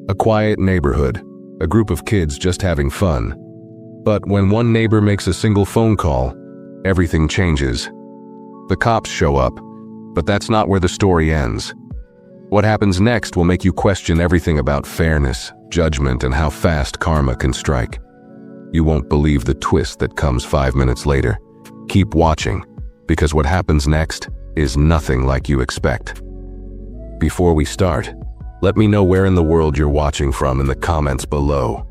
A quiet neighborhood, a group of kids just having fun. But when one neighbor makes a single phone call, everything changes. The cops show up, but that's not where the story ends. What happens next will make you question everything about fairness, judgment, and how fast karma can strike. You won't believe the twist that comes 5 minutes later. Keep watching, because what happens next is nothing like you expect. Before we start, let me know where in the world you're watching from in the comments below.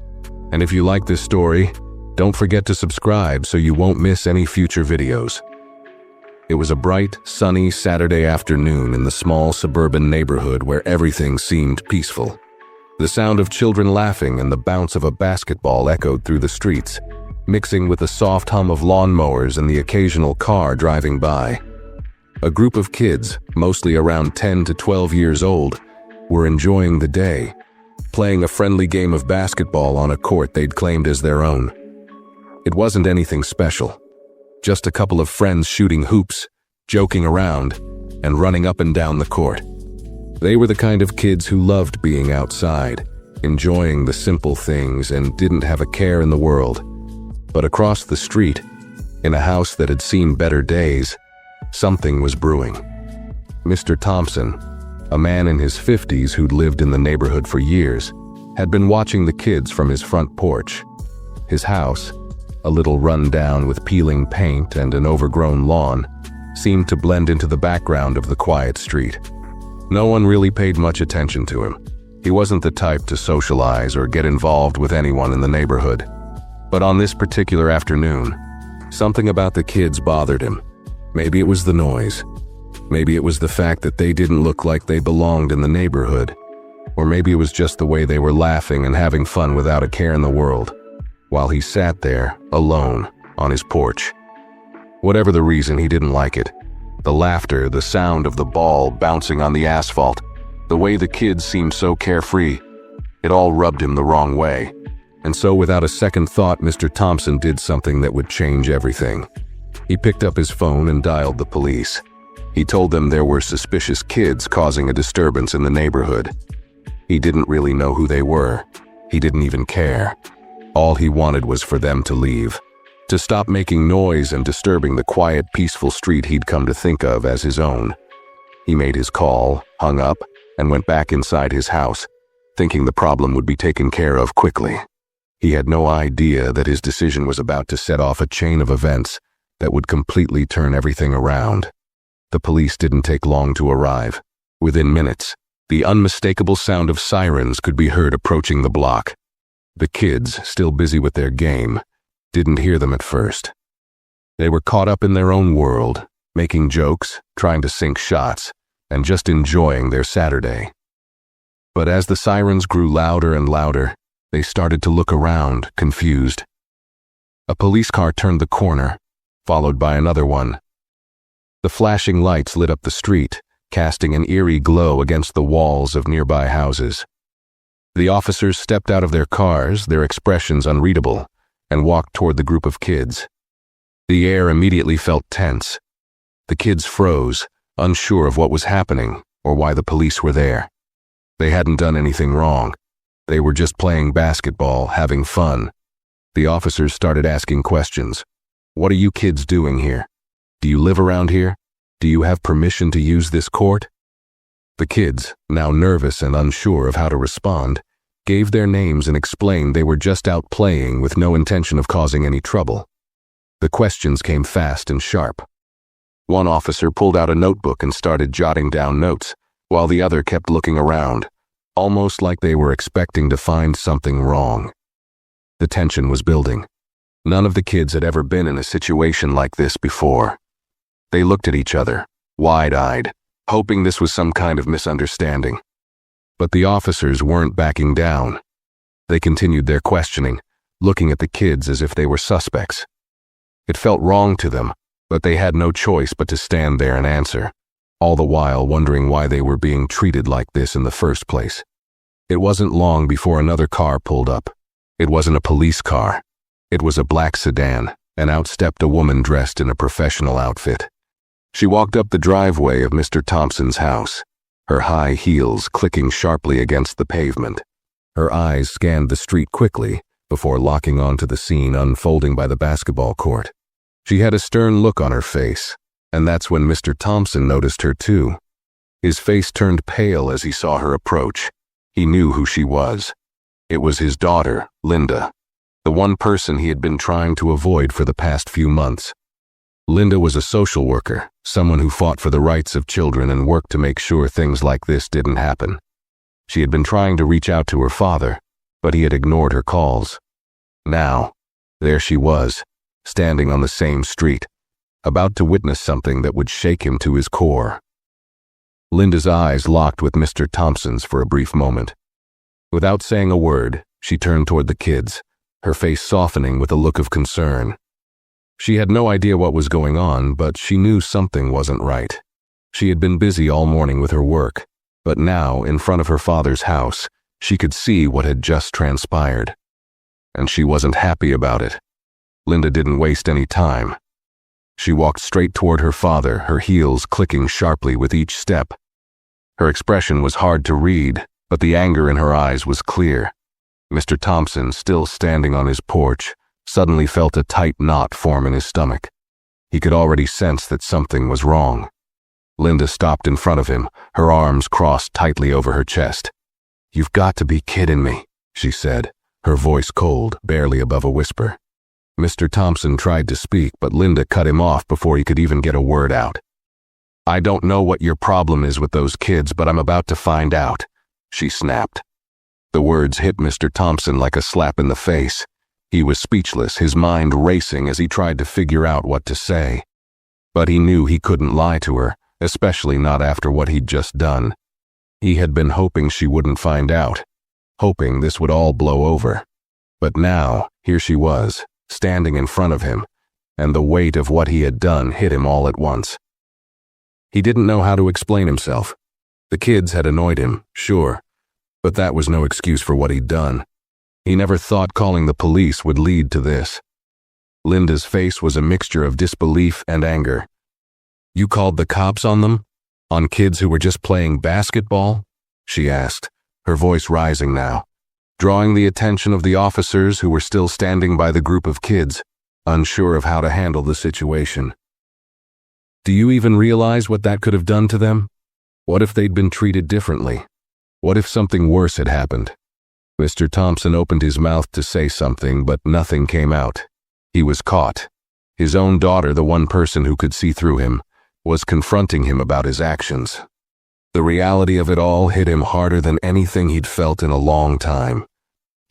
And if you like this story, don't forget to subscribe so you won't miss any future videos. It was a bright, sunny Saturday afternoon in the small suburban neighborhood where everything seemed peaceful. The sound of children laughing and the bounce of a basketball echoed through the streets, mixing with the soft hum of lawnmowers and the occasional car driving by. A group of kids, mostly around 10 to 12 years old, were enjoying the day, playing a friendly game of basketball on a court they'd claimed as their own. It wasn't anything special, just a couple of friends shooting hoops, joking around, and running up and down the court. They were the kind of kids who loved being outside, enjoying the simple things, and didn't have a care in the world. But across the street, in a house that had seen better days, something was brewing. Mr. Thompson, a man in his 50s who'd lived in the neighborhood for years, had been watching the kids from his front porch. His house, a little run down with peeling paint and an overgrown lawn, seemed to blend into the background of the quiet street. No one really paid much attention to him. He wasn't the type to socialize or get involved with anyone in the neighborhood. But on this particular afternoon, something about the kids bothered him. Maybe it was the noise. Maybe it was the fact that they didn't look like they belonged in the neighborhood. Or maybe it was just the way they were laughing and having fun without a care in the world, while he sat there, alone, on his porch. Whatever the reason, he didn't like it. The laughter, the sound of the ball bouncing on the asphalt, the way the kids seemed so carefree, it all rubbed him the wrong way. And so without a second thought, Mr. Thompson did something that would change everything. He picked up his phone and dialed the police. He told them there were suspicious kids causing a disturbance in the neighborhood. He didn't really know who they were. He didn't even care. All he wanted was for them to leave, to stop making noise and disturbing the quiet, peaceful street he'd come to think of as his own. He made his call, hung up, and went back inside his house, thinking the problem would be taken care of quickly. He had no idea that his decision was about to set off a chain of events that would completely turn everything around. The police didn't take long to arrive. Within minutes, the unmistakable sound of sirens could be heard approaching the block. The kids, still busy with their game, didn't hear them at first. They were caught up in their own world, making jokes, trying to sink shots, and just enjoying their Saturday. But as the sirens grew louder and louder, they started to look around, confused. A police car turned the corner, followed by another one. The flashing lights lit up the street, casting an eerie glow against the walls of nearby houses. The officers stepped out of their cars, their expressions unreadable, and walked toward the group of kids. The air immediately felt tense. The kids froze, unsure of what was happening or why the police were there. They hadn't done anything wrong. They were just playing basketball, having fun. The officers started asking questions. "What are you kids doing here? Do you live around here? Do you have permission to use this court?" The kids, now nervous and unsure of how to respond, gave their names and explained they were just out playing with no intention of causing any trouble. The questions came fast and sharp. One officer pulled out a notebook and started jotting down notes, while the other kept looking around, almost like they were expecting to find something wrong. The tension was building. None of the kids had ever been in a situation like this before. They looked at each other, wide-eyed, hoping this was some kind of misunderstanding. But the officers weren't backing down. They continued their questioning, looking at the kids as if they were suspects. It felt wrong to them, but they had no choice but to stand there and answer, all the while wondering why they were being treated like this in the first place. It wasn't long before another car pulled up. It wasn't a police car. It was a black sedan, and out stepped a woman dressed in a professional outfit. She walked up the driveway of Mr. Thompson's house, her high heels clicking sharply against the pavement. Her eyes scanned the street quickly before locking onto the scene unfolding by the basketball court. She had a stern look on her face, and that's when Mr. Thompson noticed her too. His face turned pale as he saw her approach. He knew who she was. It was his daughter, Linda, the one person he had been trying to avoid for the past few months. Linda was a social worker, someone who fought for the rights of children and worked to make sure things like this didn't happen. She had been trying to reach out to her father, but he had ignored her calls. Now, there she was, standing on the same street, about to witness something that would shake him to his core. Linda's eyes locked with Mr. Thompson's for a brief moment. Without saying a word, she turned toward the kids, her face softening with a look of concern. She had no idea what was going on, but she knew something wasn't right. She had been busy all morning with her work, but now, in front of her father's house, she could see what had just transpired. And she wasn't happy about it. Linda didn't waste any time. She walked straight toward her father, her heels clicking sharply with each step. Her expression was hard to read, but the anger in her eyes was clear. Mr. Thompson, still standing on his porch, suddenly felt a tight knot form in his stomach. He could already sense that something was wrong. Linda stopped in front of him, her arms crossed tightly over her chest. "You've got to be kidding me," she said, her voice cold, barely above a whisper. Mr. Thompson tried to speak, but Linda cut him off before he could even get a word out. "I don't know what your problem is with those kids, but I'm about to find out," she snapped. The words hit Mr. Thompson like a slap in the face. He was speechless, his mind racing as he tried to figure out what to say. But he knew he couldn't lie to her, especially not after what he'd just done. He had been hoping she wouldn't find out, hoping this would all blow over. But now, here she was, standing in front of him, and the weight of what he had done hit him all at once. He didn't know how to explain himself. The kids had annoyed him, sure, but that was no excuse for what he'd done. He never thought calling the police would lead to this. Linda's face was a mixture of disbelief and anger. "You called the cops on them? On kids who were just playing basketball?" she asked, her voice rising now, drawing the attention of the officers who were still standing by the group of kids, unsure of how to handle the situation. "Do you even realize what that could have done to them? What if they'd been treated differently? What if something worse had happened?" Mr. Thompson opened his mouth to say something, but nothing came out. He was caught. His own daughter, the one person who could see through him, was confronting him about his actions. The reality of it all hit him harder than anything he'd felt in a long time.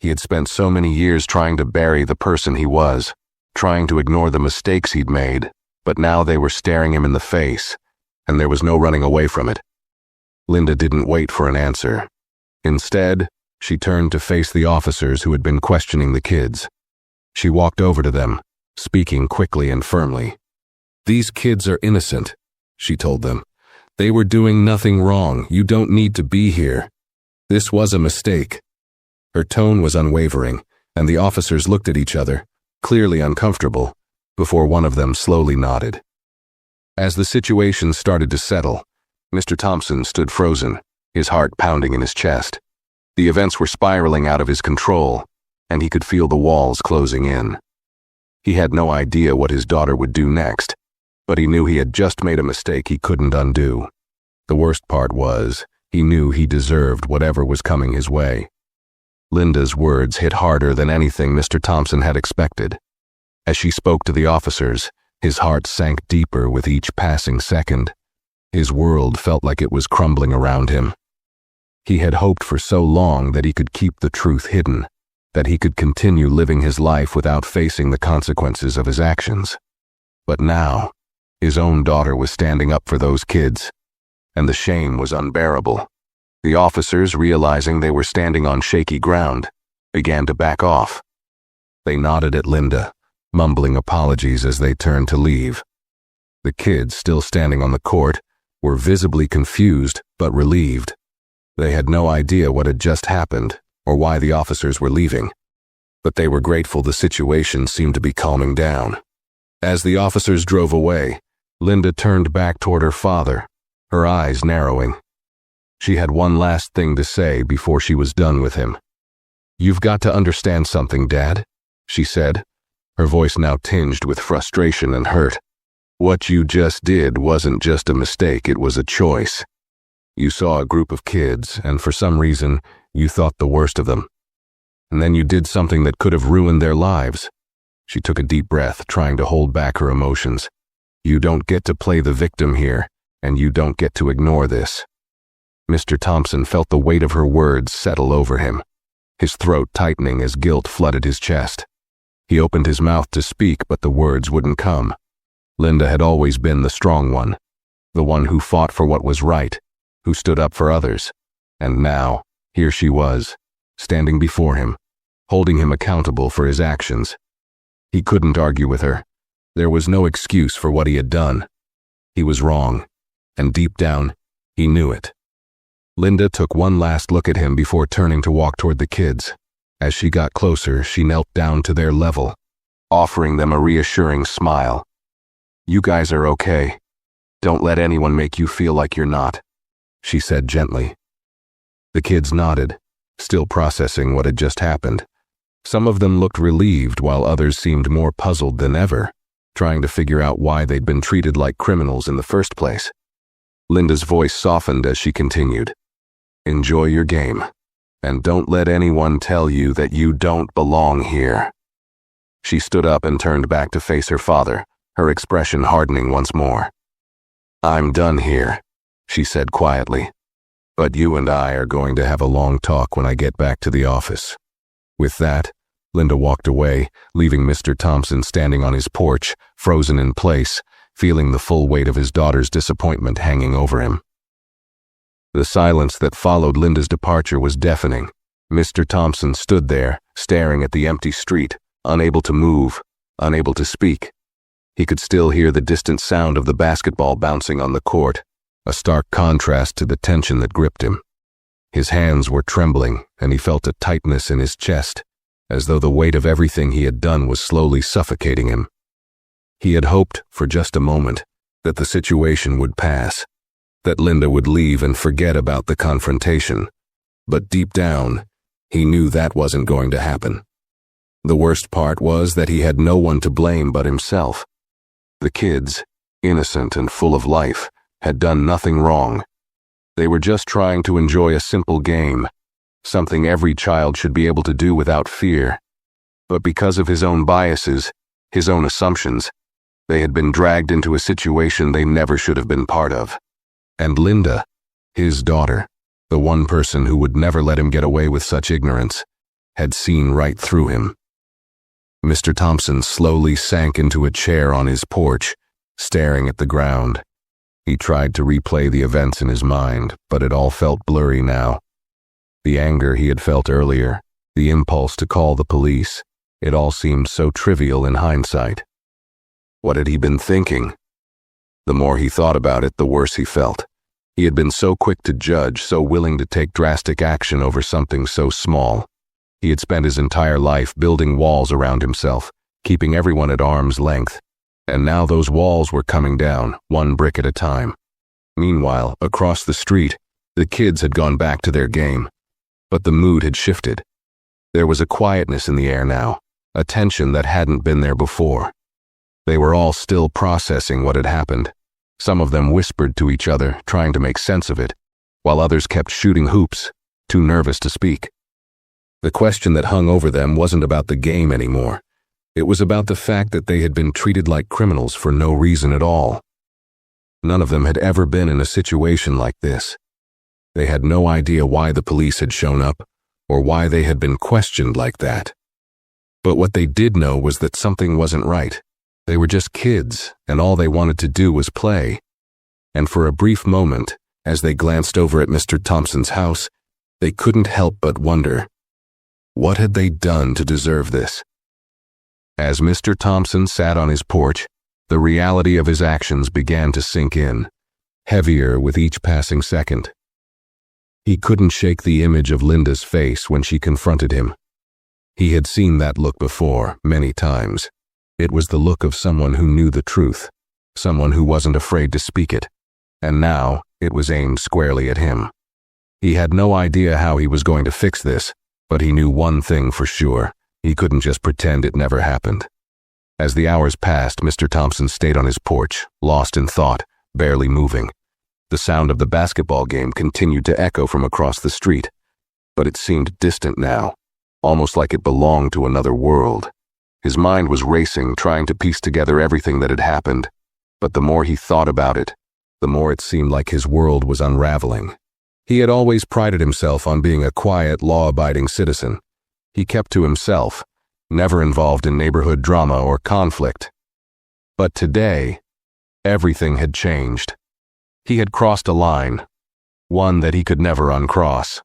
He had spent so many years trying to bury the person he was, trying to ignore the mistakes he'd made, but now they were staring him in the face, and there was no running away from it. Linda didn't wait for an answer. Instead, she turned to face the officers who had been questioning the kids. She walked over to them, speaking quickly and firmly. "These kids are innocent," she told them. "They were doing nothing wrong. You don't need to be here. This was a mistake." Her tone was unwavering, and the officers looked at each other, clearly uncomfortable, before one of them slowly nodded. As the situation started to settle, Mr. Thompson stood frozen, his heart pounding in his chest. The events were spiraling out of his control, and he could feel the walls closing in. He had no idea what his daughter would do next, but he knew he had just made a mistake he couldn't undo. The worst part was, he knew he deserved whatever was coming his way. Linda's words hit harder than anything Mr. Thompson had expected. As she spoke to the officers, his heart sank deeper with each passing second. His world felt like it was crumbling around him. He had hoped for so long that he could keep the truth hidden, that he could continue living his life without facing the consequences of his actions. But now, his own daughter was standing up for those kids, and the shame was unbearable. The officers, realizing they were standing on shaky ground, began to back off. They nodded at Linda, mumbling apologies as they turned to leave. The kids, still standing on the court, were visibly confused but relieved. They had no idea what had just happened or why the officers were leaving, but they were grateful the situation seemed to be calming down. As the officers drove away, Linda turned back toward her father, her eyes narrowing. She had one last thing to say before she was done with him. "You've got to understand something, Dad," she said, her voice now tinged with frustration and hurt. "What you just did wasn't just a mistake, it was a choice. You saw a group of kids, and for some reason, you thought the worst of them. And then you did something that could have ruined their lives." She took a deep breath, trying to hold back her emotions. "You don't get to play the victim here, and you don't get to ignore this." Mr. Thompson felt the weight of her words settle over him, his throat tightening as guilt flooded his chest. He opened his mouth to speak, but the words wouldn't come. Linda had always been the strong one, the one who fought for what was right, who stood up for others. And now, here she was, standing before him, holding him accountable for his actions. He couldn't argue with her. There was no excuse for what he had done. He was wrong, and deep down, he knew it. Linda took one last look at him before turning to walk toward the kids. As she got closer, she knelt down to their level, offering them a reassuring smile. "You guys are okay. Don't let anyone make you feel like you're not," she said gently. The kids nodded, still processing what had just happened. Some of them looked relieved, while others seemed more puzzled than ever, trying to figure out why they'd been treated like criminals in the first place. Linda's voice softened as she continued. "Enjoy your game, and don't let anyone tell you that you don't belong here." She stood up and turned back to face her father, her expression hardening once more. "I'm done here," she said quietly, "but you and I are going to have a long talk when I get back to the office." With that, Linda walked away, leaving Mr. Thompson standing on his porch, frozen in place, feeling the full weight of his daughter's disappointment hanging over him. The silence that followed Linda's departure was deafening. Mr. Thompson stood there, staring at the empty street, unable to move, unable to speak. He could still hear the distant sound of the basketball bouncing on the court, a stark contrast to the tension that gripped him. His hands were trembling, and he felt a tightness in his chest, as though the weight of everything he had done was slowly suffocating him. He had hoped, for just a moment, that the situation would pass, that Linda would leave and forget about the confrontation. But deep down, he knew that wasn't going to happen. The worst part was that he had no one to blame but himself. The kids, innocent and full of life, had done nothing wrong. They were just trying to enjoy a simple game, something every child should be able to do without fear. But because of his own biases, his own assumptions, they had been dragged into a situation they never should have been part of. And Linda, his daughter, the one person who would never let him get away with such ignorance, had seen right through him. Mr. Thompson slowly sank into a chair on his porch, staring at the ground. He tried to replay the events in his mind, but it all felt blurry now. The anger he had felt earlier, the impulse to call the police, it all seemed so trivial in hindsight. What had he been thinking? The more he thought about it, the worse he felt. He had been so quick to judge, so willing to take drastic action over something so small. He had spent his entire life building walls around himself, keeping everyone at arm's length. And now those walls were coming down, one brick at a time. Meanwhile, across the street, the kids had gone back to their game. But the mood had shifted. There was a quietness in the air now, a tension that hadn't been there before. They were all still processing what had happened. Some of them whispered to each other, trying to make sense of it, while others kept shooting hoops, too nervous to speak. The question that hung over them wasn't about the game anymore. It was about the fact that they had been treated like criminals for no reason at all. None of them had ever been in a situation like this. They had no idea why the police had shown up, or why they had been questioned like that. But what they did know was that something wasn't right. They were just kids, and all they wanted to do was play. And for a brief moment, as they glanced over at Mr. Thompson's house, they couldn't help but wonder, what had they done to deserve this? As Mr. Thompson sat on his porch, the reality of his actions began to sink in, heavier with each passing second. He couldn't shake the image of Linda's face when she confronted him. He had seen that look before, many times. It was the look of someone who knew the truth, someone who wasn't afraid to speak it, and now it was aimed squarely at him. He had no idea how he was going to fix this, But he knew one thing for sure. He couldn't just pretend it never happened. As the hours passed, Mr. Thompson stayed on his porch, lost in thought, barely moving. The sound of the basketball game continued to echo from across the street, but it seemed distant now, almost like it belonged to another world. His mind was racing, trying to piece together everything that had happened, but the more he thought about it, the more it seemed like his world was unraveling. He had always prided himself on being a quiet, law-abiding citizen. He kept to himself, never involved in neighborhood drama or conflict. But today, everything had changed. He had crossed a line, one that he could never uncross.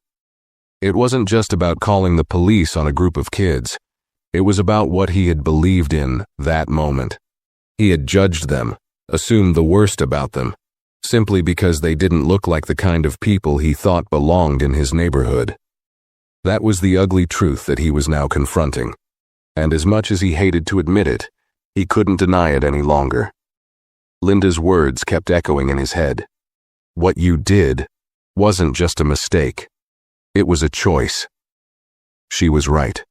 It wasn't just about calling the police on a group of kids. It was about what he had believed in that moment. He had judged them, assumed the worst about them, simply because they didn't look like the kind of people he thought belonged in his neighborhood. That was the ugly truth that he was now confronting. And as much as he hated to admit it, he couldn't deny it any longer. Linda's words kept echoing in his head. What you did wasn't just a mistake. It was a choice. She was right.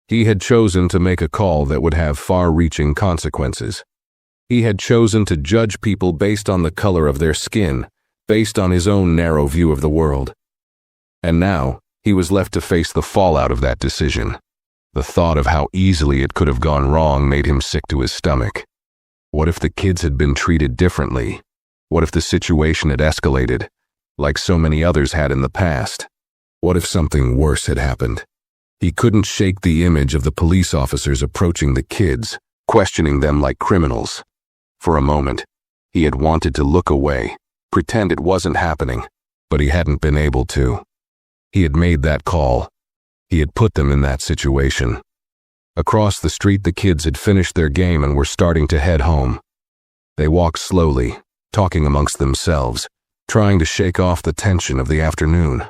He had chosen to make a call that would have far-reaching consequences. He had chosen to judge people based on the color of their skin, based on his own narrow view of the world. And now, he was left to face the fallout of that decision. The thought of how easily it could have gone wrong made him sick to his stomach. What if the kids had been treated differently? What if the situation had escalated, like so many others had in the past? What if something worse had happened? He couldn't shake the image of the police officers approaching the kids, questioning them like criminals. For a moment, he had wanted to look away, pretend it wasn't happening, but he hadn't been able to. He had made that call. He had put them in that situation. Across the street, the kids had finished their game and were starting to head home. They walked slowly, talking amongst themselves, trying to shake off the tension of the afternoon.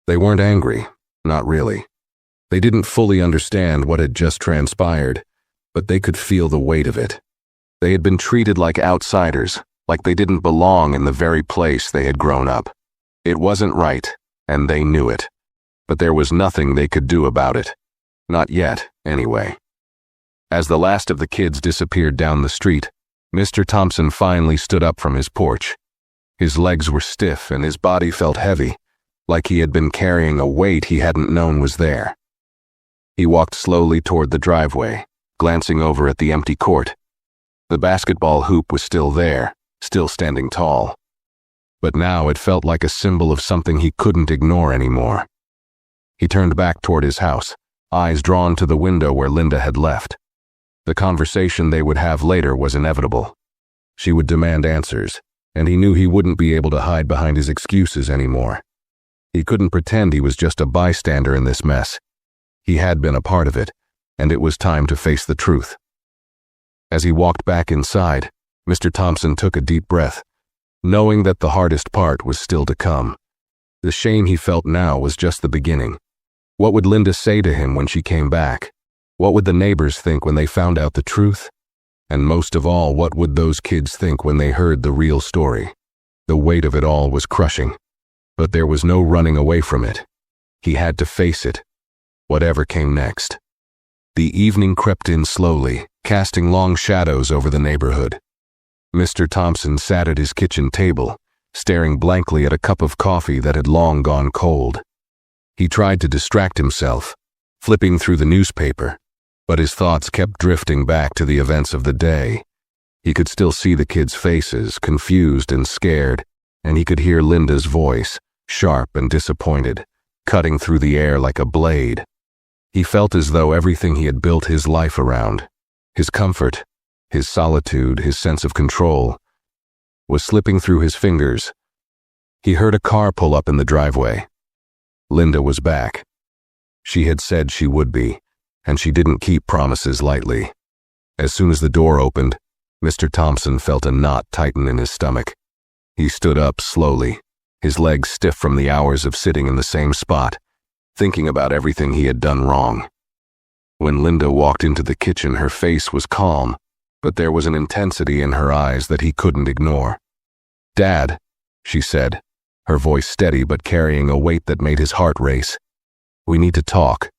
They weren't angry, not really. They didn't fully understand what had just transpired, but they could feel the weight of it. They had been treated like outsiders, like they didn't belong in the very place they had grown up. It wasn't right, and they knew it. But there was nothing they could do about it. Not yet, anyway. As the last of the kids disappeared down the street, Mr. Thompson finally stood up from his porch. His legs were stiff and his body felt heavy, like he had been carrying a weight he hadn't known was there. He walked slowly toward the driveway, glancing over at the empty court. The basketball hoop was still there, still standing tall. But now it felt like a symbol of something he couldn't ignore anymore. He turned back toward his house, eyes drawn to the window where Linda had left. The conversation they would have later was inevitable. She would demand answers, and he knew he wouldn't be able to hide behind his excuses anymore. He couldn't pretend he was just a bystander in this mess. He had been a part of it, and it was time to face the truth. As he walked back inside, Mr. Thompson took a deep breath, knowing that the hardest part was still to come. The shame he felt now was just the beginning. What would Linda say to him when she came back? What would the neighbors think when they found out the truth? And most of all, what would those kids think when they heard the real story? The weight of it all was crushing, but there was no running away from it. He had to face it, whatever came next. The evening crept in slowly, casting long shadows over the neighborhood. Mr. Thompson sat at his kitchen table, staring blankly at a cup of coffee that had long gone cold. He tried to distract himself, flipping through the newspaper, but his thoughts kept drifting back to the events of the day. He could still see the kids' faces, confused and scared, and he could hear Linda's voice, sharp and disappointed, cutting through the air like a blade. He felt as though everything he had built his life around, his comfort, his solitude, his sense of control, was slipping through his fingers. He heard a car pull up in the driveway. Linda was back. She had said she would be, and she didn't keep promises lightly. As soon as the door opened, Mr. Thompson felt a knot tighten in his stomach. He stood up slowly, his legs stiff from the hours of sitting in the same spot, thinking about everything he had done wrong. When Linda walked into the kitchen, her face was calm, but there was an intensity in her eyes that he couldn't ignore. "Dad," she said, her voice steady but carrying a weight that made his heart race. We need to talk."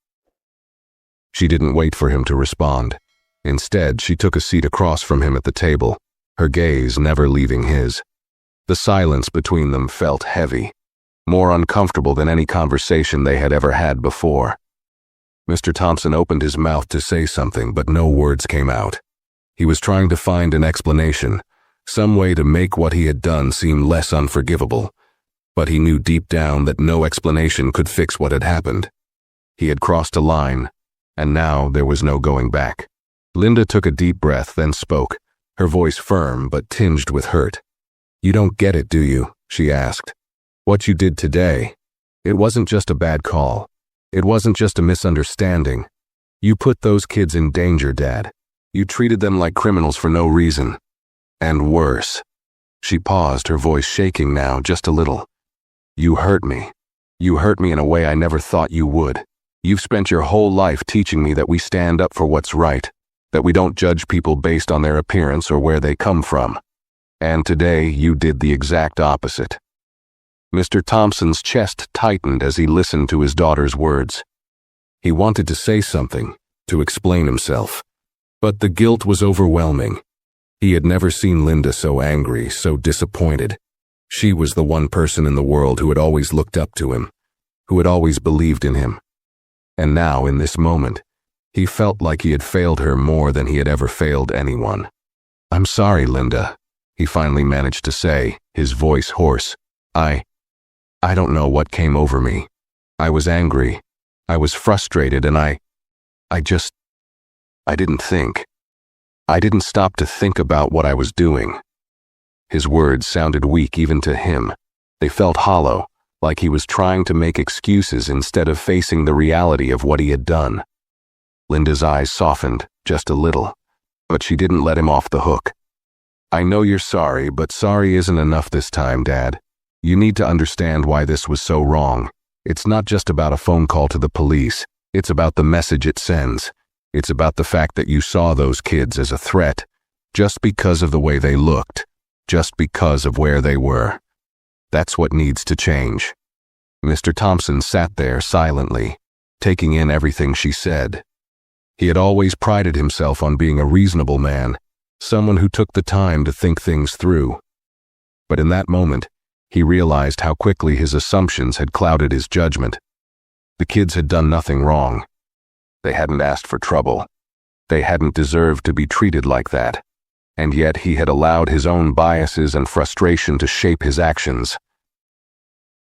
She didn't wait for him to respond. Instead, she took a seat across from him at the table, her gaze never leaving his. The silence between them felt heavy, more uncomfortable than any conversation they had ever had before. Mr. Thompson opened his mouth to say something, but no words came out. He was trying to find an explanation, some way to make what he had done seem less unforgivable, but he knew deep down that no explanation could fix what had happened. He had crossed a line, and now there was no going back. Linda took a deep breath, then spoke, her voice firm but tinged with hurt. "You don't get it, do you?" she asked. "What you did today, it wasn't just a bad call. It wasn't just a misunderstanding. You put those kids in danger, Dad. You treated them like criminals for no reason. And worse." She paused, her voice shaking now just a little. "You hurt me. You hurt me in a way I never thought you would. You've spent your whole life teaching me that we stand up for what's right, that we don't judge people based on their appearance or where they come from. And today you did the exact opposite." Mr. Thompson's chest tightened as he listened to his daughter's words. He wanted to say something, to explain himself, but the guilt was overwhelming. He had never seen Linda so angry, so disappointed. She was the one person in the world who had always looked up to him, who had always believed in him. And now, in this moment, he felt like he had failed her more than he had ever failed anyone. "I'm sorry, Linda," he finally managed to say, his voice hoarse. I don't know what came over me. I was angry. I was frustrated, and I didn't think. I didn't stop to think about what I was doing." His words sounded weak even to him. They felt hollow, like he was trying to make excuses instead of facing the reality of what he had done. Linda's eyes softened, just a little, but she didn't let him off the hook. "I know you're sorry, but sorry isn't enough this time, Dad. You need to understand why this was so wrong. It's not just about a phone call to the police. It's about the message it sends. It's about the fact that you saw those kids as a threat, just because of the way they looked, just because of where they were. That's what needs to change." Mr. Thompson sat there silently, taking in everything she said. He had always prided himself on being a reasonable man, someone who took the time to think things through. But in that moment, he realized how quickly his assumptions had clouded his judgment. The kids had done nothing wrong. They hadn't asked for trouble. They hadn't deserved to be treated like that. And yet he had allowed his own biases and frustration to shape his actions.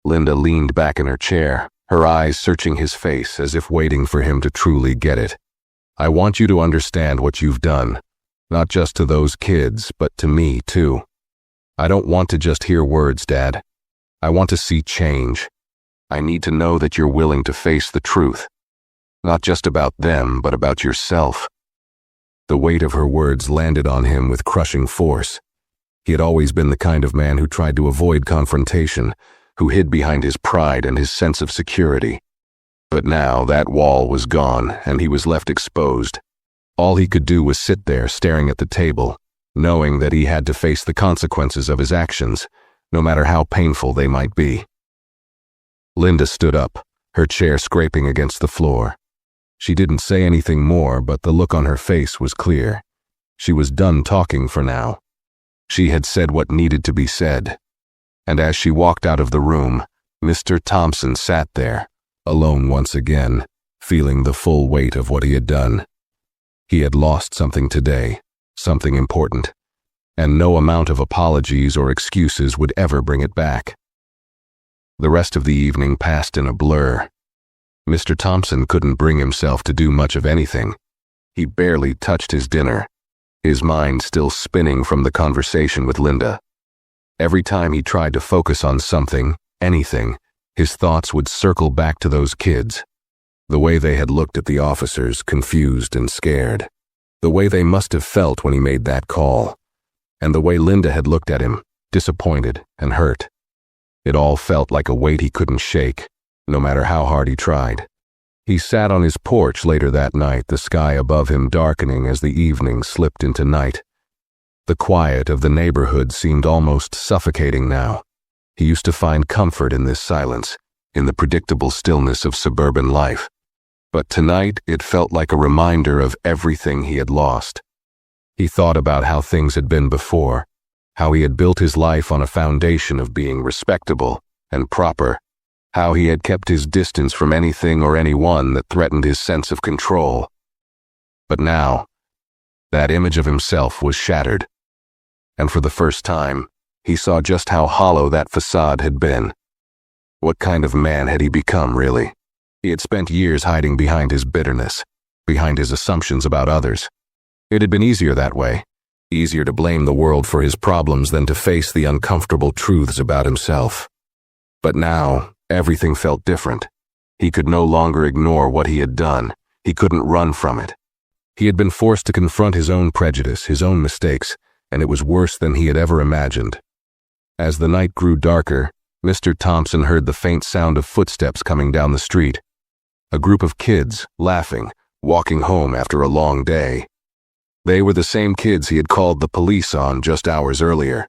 Linda leaned back in her chair, her eyes searching his face as if waiting for him to truly get it. "I want you to understand what you've done, not just to those kids, but to me too. I don't want to just hear words, Dad. I want to see change. I need to know that you're willing to face the truth. Not just about them, but about yourself." The weight of her words landed on him with crushing force. He had always been the kind of man who tried to avoid confrontation, who hid behind his pride and his sense of security. But now that wall was gone, and he was left exposed. All he could do was sit there staring at the table, knowing that he had to face the consequences of his actions, no matter how painful they might be. Linda stood up, her chair scraping against the floor. She didn't say anything more, but the look on her face was clear. She was done talking for now. She had said what needed to be said. And as she walked out of the room, Mr. Thompson sat there, alone once again, feeling the full weight of what he had done. He had lost something today, something important, and no amount of apologies or excuses would ever bring it back. The rest of the evening passed in a blur. Mr. Thompson couldn't bring himself to do much of anything. He barely touched his dinner, his mind still spinning from the conversation with Linda. Every time he tried to focus on something, anything, his thoughts would circle back to those kids. The way they had looked at the officers, confused and scared. The way they must have felt when he made that call. And the way Linda had looked at him, disappointed and hurt. It all felt like a weight he couldn't shake, no matter how hard he tried. He sat on his porch later that night, the sky above him darkening as the evening slipped into night. The quiet of the neighborhood seemed almost suffocating now. He used to find comfort in this silence, in the predictable stillness of suburban life. But tonight it felt like a reminder of everything he had lost. He thought about how things had been before, how he had built his life on a foundation of being respectable and proper, how he had kept his distance from anything or anyone that threatened his sense of control. But now, that image of himself was shattered, and for the first time, he saw just how hollow that facade had been. What kind of man had he become, really? He had spent years hiding behind his bitterness, behind his assumptions about others. It had been easier that way, easier to blame the world for his problems than to face the uncomfortable truths about himself. But now, everything felt different. He could no longer ignore what he had done. He couldn't run from it. He had been forced to confront his own prejudice, his own mistakes, and it was worse than he had ever imagined. As the night grew darker, Mr. Thompson heard the faint sound of footsteps coming down the street. A group of kids, laughing, walking home after a long day. They were the same kids he had called the police on just hours earlier.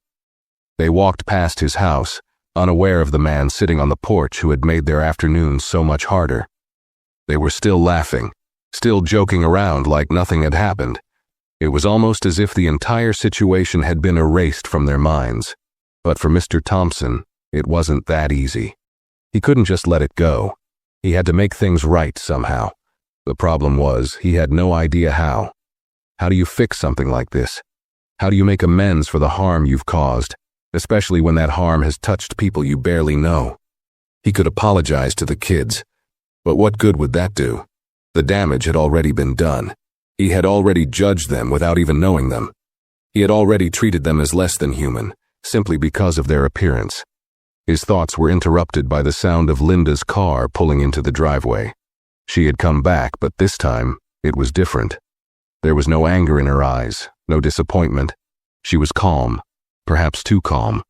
They walked past his house, unaware of the man sitting on the porch who had made their afternoons so much harder. They were still laughing, still joking around like nothing had happened. It was almost as if the entire situation had been erased from their minds. But for Mr. Thompson, it wasn't that easy. He couldn't just let it go. He had to make things right somehow. The problem was, he had no idea how. How do you fix something like this? How do you make amends for the harm you've caused, especially when that harm has touched people you barely know? He could apologize to the kids, but what good would that do? The damage had already been done. He had already judged them without even knowing them. He had already treated them as less than human, simply because of their appearance. His thoughts were interrupted by the sound of Linda's car pulling into the driveway. She had come back, but this time, it was different. There was no anger in her eyes, no disappointment. She was calm, perhaps too calm.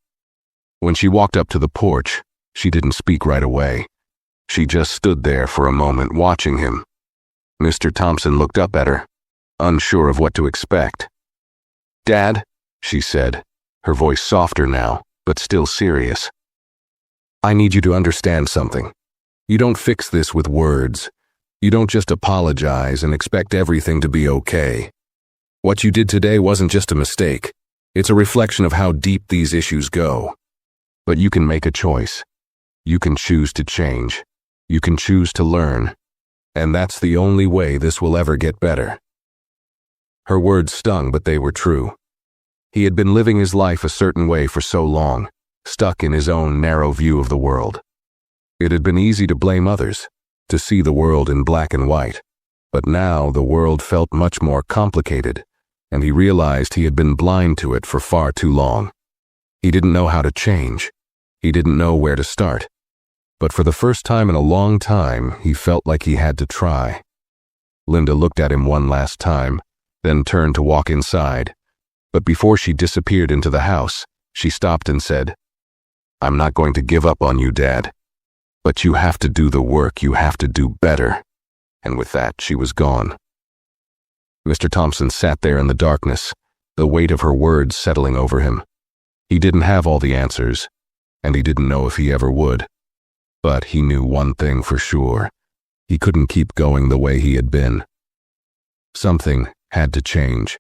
When she walked up to the porch, she didn't speak right away. She just stood there for a moment watching him. Mr. Thompson looked up at her, unsure of what to expect. "Dad," she said, her voice softer now, but still serious. "I need you to understand something. You don't fix this with words. You don't just apologize and expect everything to be okay. What you did today wasn't just a mistake. It's a reflection of how deep these issues go. But you can make a choice. You can choose to change. You can choose to learn. And that's the only way this will ever get better." Her words stung, but they were true. He had been living his life a certain way for so long, stuck in his own narrow view of the world. It had been easy to blame others, to see the world in black and white. But now the world felt much more complicated, and he realized he had been blind to it for far too long. He didn't know how to change. He didn't know where to start. But for the first time in a long time, he felt like he had to try. Linda looked at him one last time, then turned to walk inside. But before she disappeared into the house, she stopped and said, "I'm not going to give up on you, Dad. But you have to do the work. You have to do better." And with that, she was gone. Mr. Thompson sat there in the darkness, the weight of her words settling over him. He didn't have all the answers, and he didn't know if he ever would. But he knew one thing for sure. He couldn't keep going the way he had been. Something had to change.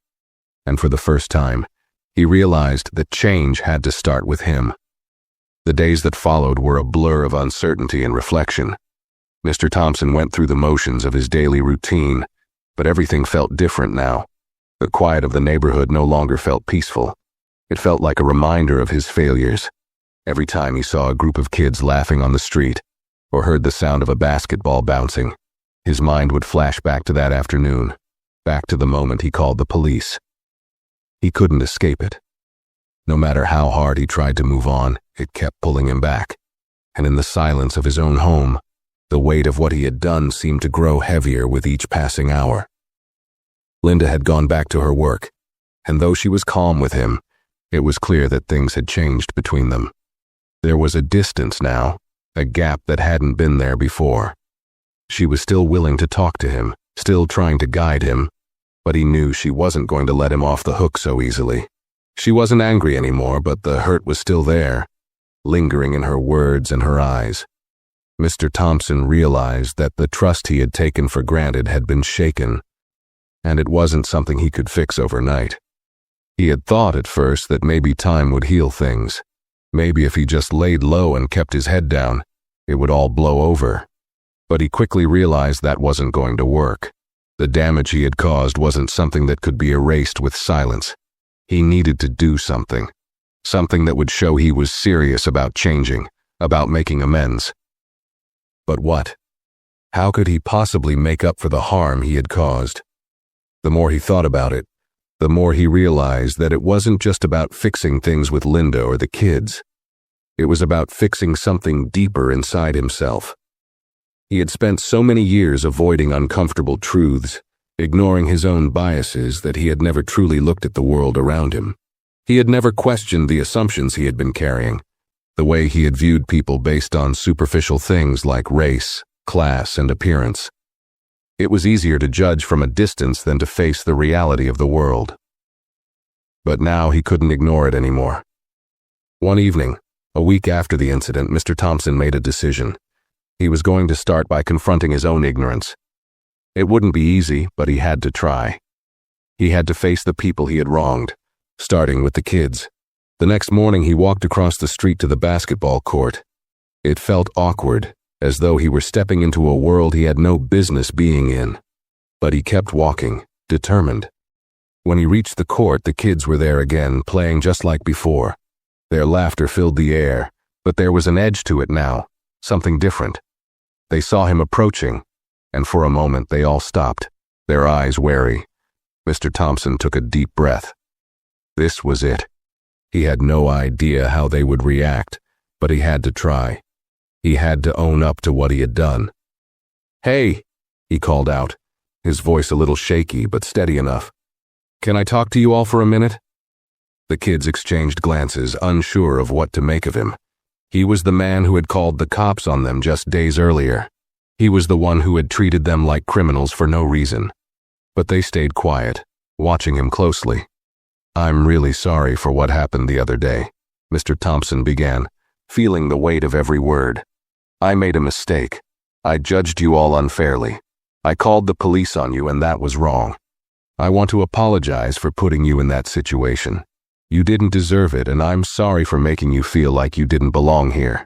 And for the first time, he realized that change had to start with him. The days that followed were a blur of uncertainty and reflection. Mr. Thompson went through the motions of his daily routine, but everything felt different now. The quiet of the neighborhood no longer felt peaceful. It felt like a reminder of his failures. Every time he saw a group of kids laughing on the street, or heard the sound of a basketball bouncing, his mind would flash back to that afternoon, back to the moment he called the police. He couldn't escape it. No matter how hard he tried to move on, it kept pulling him back. And in the silence of his own home, the weight of what he had done seemed to grow heavier with each passing hour. Linda had gone back to her work, and though she was calm with him, it was clear that things had changed between them. There was a distance now, a gap that hadn't been there before. She was still willing to talk to him, still trying to guide him, but he knew she wasn't going to let him off the hook so easily. She wasn't angry anymore, but the hurt was still there, lingering in her words and her eyes. Mr. Thompson realized that the trust he had taken for granted had been shaken, and it wasn't something he could fix overnight. He had thought at first that maybe time would heal things. Maybe if he just laid low and kept his head down, it would all blow over. But he quickly realized that wasn't going to work. The damage he had caused wasn't something that could be erased with silence. He needed to do something. Something that would show he was serious about changing, about making amends. But what? How could he possibly make up for the harm he had caused? The more he thought about it, the more he realized that it wasn't just about fixing things with Linda or the kids. It was about fixing something deeper inside himself. He had spent so many years avoiding uncomfortable truths, ignoring his own biases, that he had never truly looked at the world around him. He had never questioned the assumptions he had been carrying, the way he had viewed people based on superficial things like race, class, and appearance. It was easier to judge from a distance than to face the reality of the world. But now he couldn't ignore it anymore. One evening, a week after the incident, Mr. Thompson made a decision. He was going to start by confronting his own ignorance. It wouldn't be easy, but he had to try. He had to face the people he had wronged, starting with the kids. The next morning, he walked across the street to the basketball court. It felt awkward, as though he were stepping into a world he had no business being in. But he kept walking, determined. When he reached the court, the kids were there again, playing just like before. Their laughter filled the air, but there was an edge to it now, something different. They saw him approaching, and for a moment they all stopped, their eyes wary. Mr. Thompson took a deep breath. This was it. He had no idea how they would react, but he had to try. He had to own up to what he had done. "Hey," he called out, his voice a little shaky but steady enough. "Can I talk to you all for a minute?" The kids exchanged glances, unsure of what to make of him. He was the man who had called the cops on them just days earlier. He was the one who had treated them like criminals for no reason. But they stayed quiet, watching him closely. "I'm really sorry for what happened the other day," Mr. Thompson began, feeling the weight of every word. "I made a mistake. I judged you all unfairly. I called the police on you, and that was wrong. I want to apologize for putting you in that situation. You didn't deserve it, and I'm sorry for making you feel like you didn't belong here."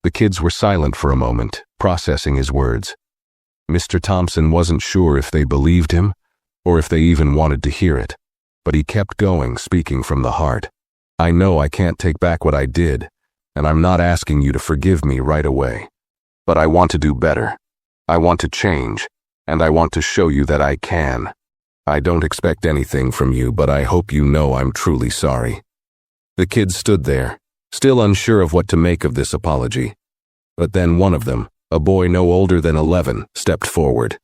The kids were silent for a moment, processing his words. Mr. Thompson wasn't sure if they believed him, or if they even wanted to hear it. But he kept going, speaking from the heart. "I know I can't take back what I did, and I'm not asking you to forgive me right away. But I want to do better. I want to change, and I want to show you that I can. I don't expect anything from you, but I hope you know I'm truly sorry." The kids stood there, still unsure of what to make of this apology. But then one of them, a boy no older than 11, stepped forward.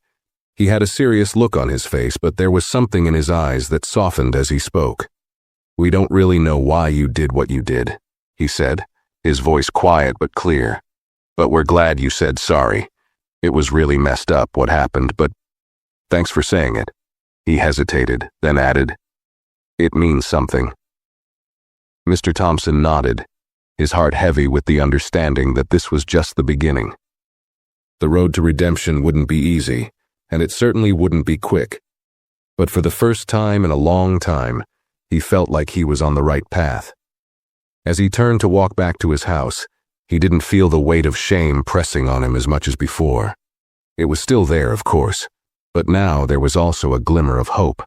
He had a serious look on his face, but there was something in his eyes that softened as he spoke. "We don't really know why you did what you did," he said, his voice quiet but clear. "But we're glad you said sorry. It was really messed up what happened, but thanks for saying it." He hesitated, then added, "It means something." Mr. Thompson nodded, his heart heavy with the understanding that this was just the beginning. The road to redemption wouldn't be easy, and it certainly wouldn't be quick. But for the first time in a long time, he felt like he was on the right path. As he turned to walk back to his house, he didn't feel the weight of shame pressing on him as much as before. It was still there, of course, but now there was also a glimmer of hope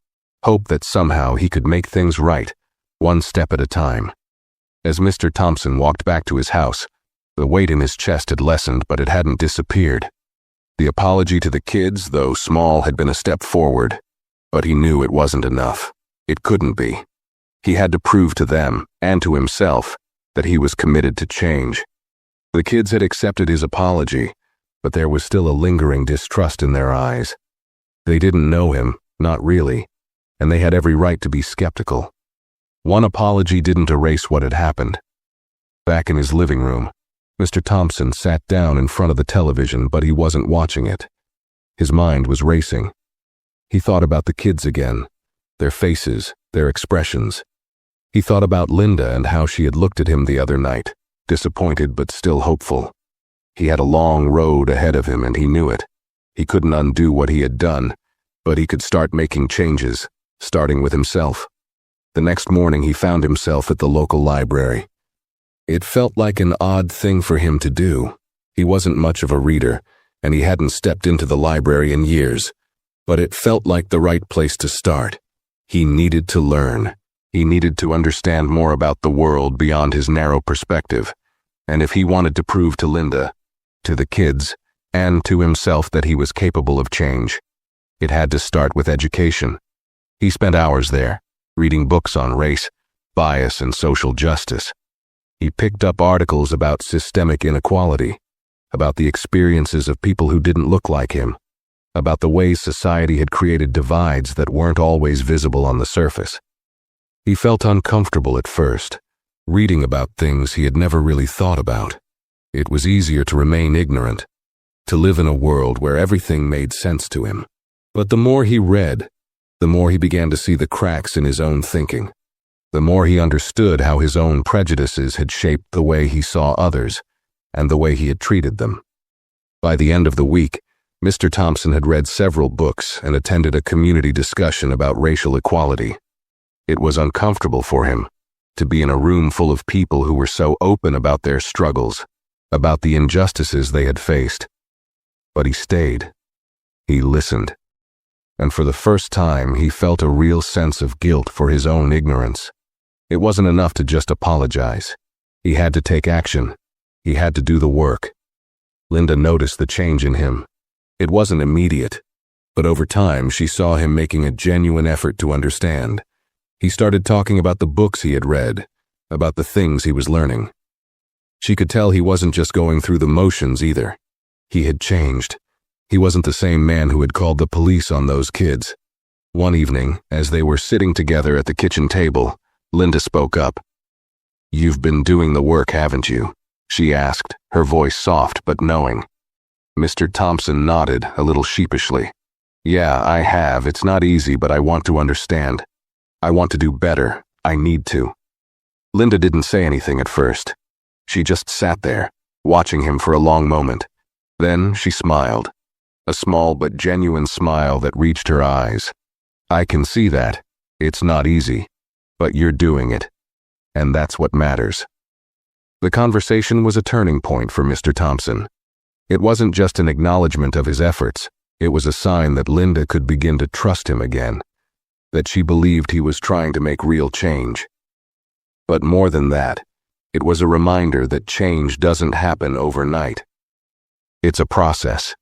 that somehow he could make things right, one step at a time. As Mr. Thompson walked back to his house, the weight in his chest had lessened, but it hadn't disappeared. The apology to the kids, though small, had been a step forward, but he knew it wasn't enough. It couldn't be. He had to prove to them, and to himself, that he was committed to change. The kids had accepted his apology, but there was still a lingering distrust in their eyes. They didn't know him, not really, and they had every right to be skeptical. One apology didn't erase what had happened. Back in his living room, Mr. Thompson sat down in front of the television, but he wasn't watching it. His mind was racing. He thought about the kids again, their faces, their expressions. He thought about Linda and how she had looked at him the other night, disappointed but still hopeful. He had a long road ahead of him and he knew it. He couldn't undo what he had done, but he could start making changes, starting with himself. The next morning he found himself at the local library. It felt like an odd thing for him to do. He wasn't much of a reader, and he hadn't stepped into the library in years, but it felt like the right place to start. He needed to learn. He needed to understand more about the world beyond his narrow perspective, and if he wanted to prove to Linda, to the kids, and to himself that he was capable of change, it had to start with education. He spent hours there, reading books on race, bias, and social justice. He picked up articles about systemic inequality, about the experiences of people who didn't look like him, about the ways society had created divides that weren't always visible on the surface. He felt uncomfortable at first, reading about things he had never really thought about. It was easier to remain ignorant, to live in a world where everything made sense to him. But the more he read, the more he began to see the cracks in his own thinking. The more he understood how his own prejudices had shaped the way he saw others and the way he had treated them. By the end of the week, Mr. Thompson had read several books and attended a community discussion about racial equality. It was uncomfortable for him to be in a room full of people who were so open about their struggles, about the injustices they had faced. But he stayed. He listened. And for the first time, he felt a real sense of guilt for his own ignorance. It wasn't enough to just apologize. He had to take action. He had to do the work. Linda noticed the change in him. It wasn't immediate, but over time she saw him making a genuine effort to understand. He started talking about the books he had read, about the things he was learning. She could tell he wasn't just going through the motions either. He had changed. He wasn't the same man who had called the police on those kids. One evening, as they were sitting together at the kitchen table, Linda spoke up. "You've been doing the work, haven't you?" she asked, her voice soft but knowing. Mr. Thompson nodded, a little sheepishly. "Yeah, I have. It's not easy, but I want to understand. I want to do better. I need to." Linda didn't say anything at first. She just sat there, watching him for a long moment. Then she smiled. A small but genuine smile that reached her eyes. "I can see that. It's not easy. But you're doing it. And that's what matters." The conversation was a turning point for Mr. Thompson. It wasn't just an acknowledgement of his efforts. It was a sign that Linda could begin to trust him again, that she believed he was trying to make real change. But more than that, it was a reminder that change doesn't happen overnight. It's a process,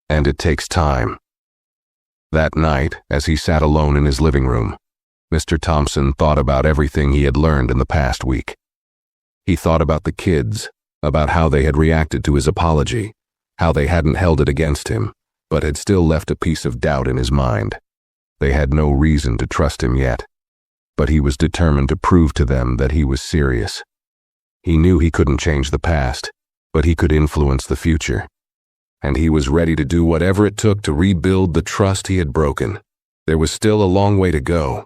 and it takes time. That night, as he sat alone in his living room, Mr. Thompson thought about everything he had learned in the past week. He thought about the kids, about how they had reacted to his apology, how they hadn't held it against him, but had still left a piece of doubt in his mind. They had no reason to trust him yet, but he was determined to prove to them that he was serious. He knew he couldn't change the past, but he could influence the future. And he was ready to do whatever it took to rebuild the trust he had broken. There was still a long way to go.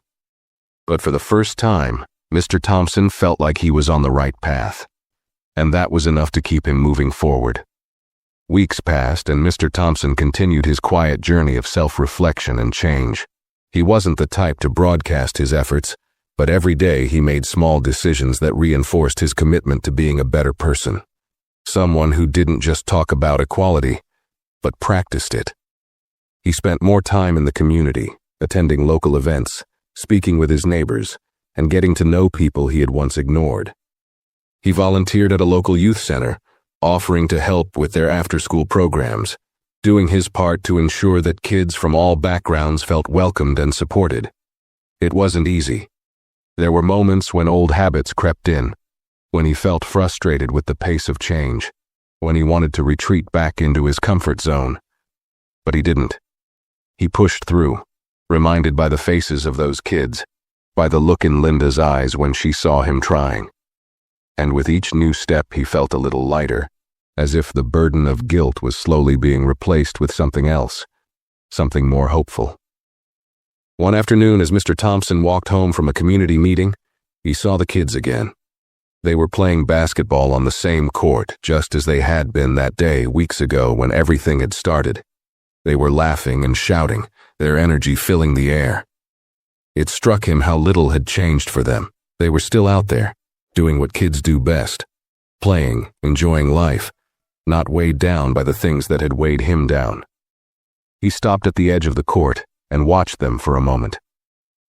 But for the first time, Mr. Thompson felt like he was on the right path. And that was enough to keep him moving forward. Weeks passed and Mr. Thompson continued his quiet journey of self-reflection and change. He wasn't the type to broadcast his efforts, but every day he made small decisions that reinforced his commitment to being a better person. Someone who didn't just talk about equality, but practiced it. He spent more time in the community, attending local events, speaking with his neighbors, and getting to know people he had once ignored. He volunteered at a local youth center, offering to help with their after-school programs, doing his part to ensure that kids from all backgrounds felt welcomed and supported. It wasn't easy. There were moments when old habits crept in, when he felt frustrated with the pace of change, when he wanted to retreat back into his comfort zone. But he didn't. He pushed through, reminded by the faces of those kids, by the look in Linda's eyes when she saw him trying. And with each new step he felt a little lighter, as if the burden of guilt was slowly being replaced with something else, something more hopeful. One afternoon, as Mr. Thompson walked home from a community meeting, he saw the kids again. They were playing basketball on the same court, just as they had been that day weeks ago when everything had started. They were laughing and shouting, their energy filling the air. It struck him how little had changed for them. They were still out there, doing what kids do best, playing, enjoying life, not weighed down by the things that had weighed him down. He stopped at the edge of the court and watched them for a moment.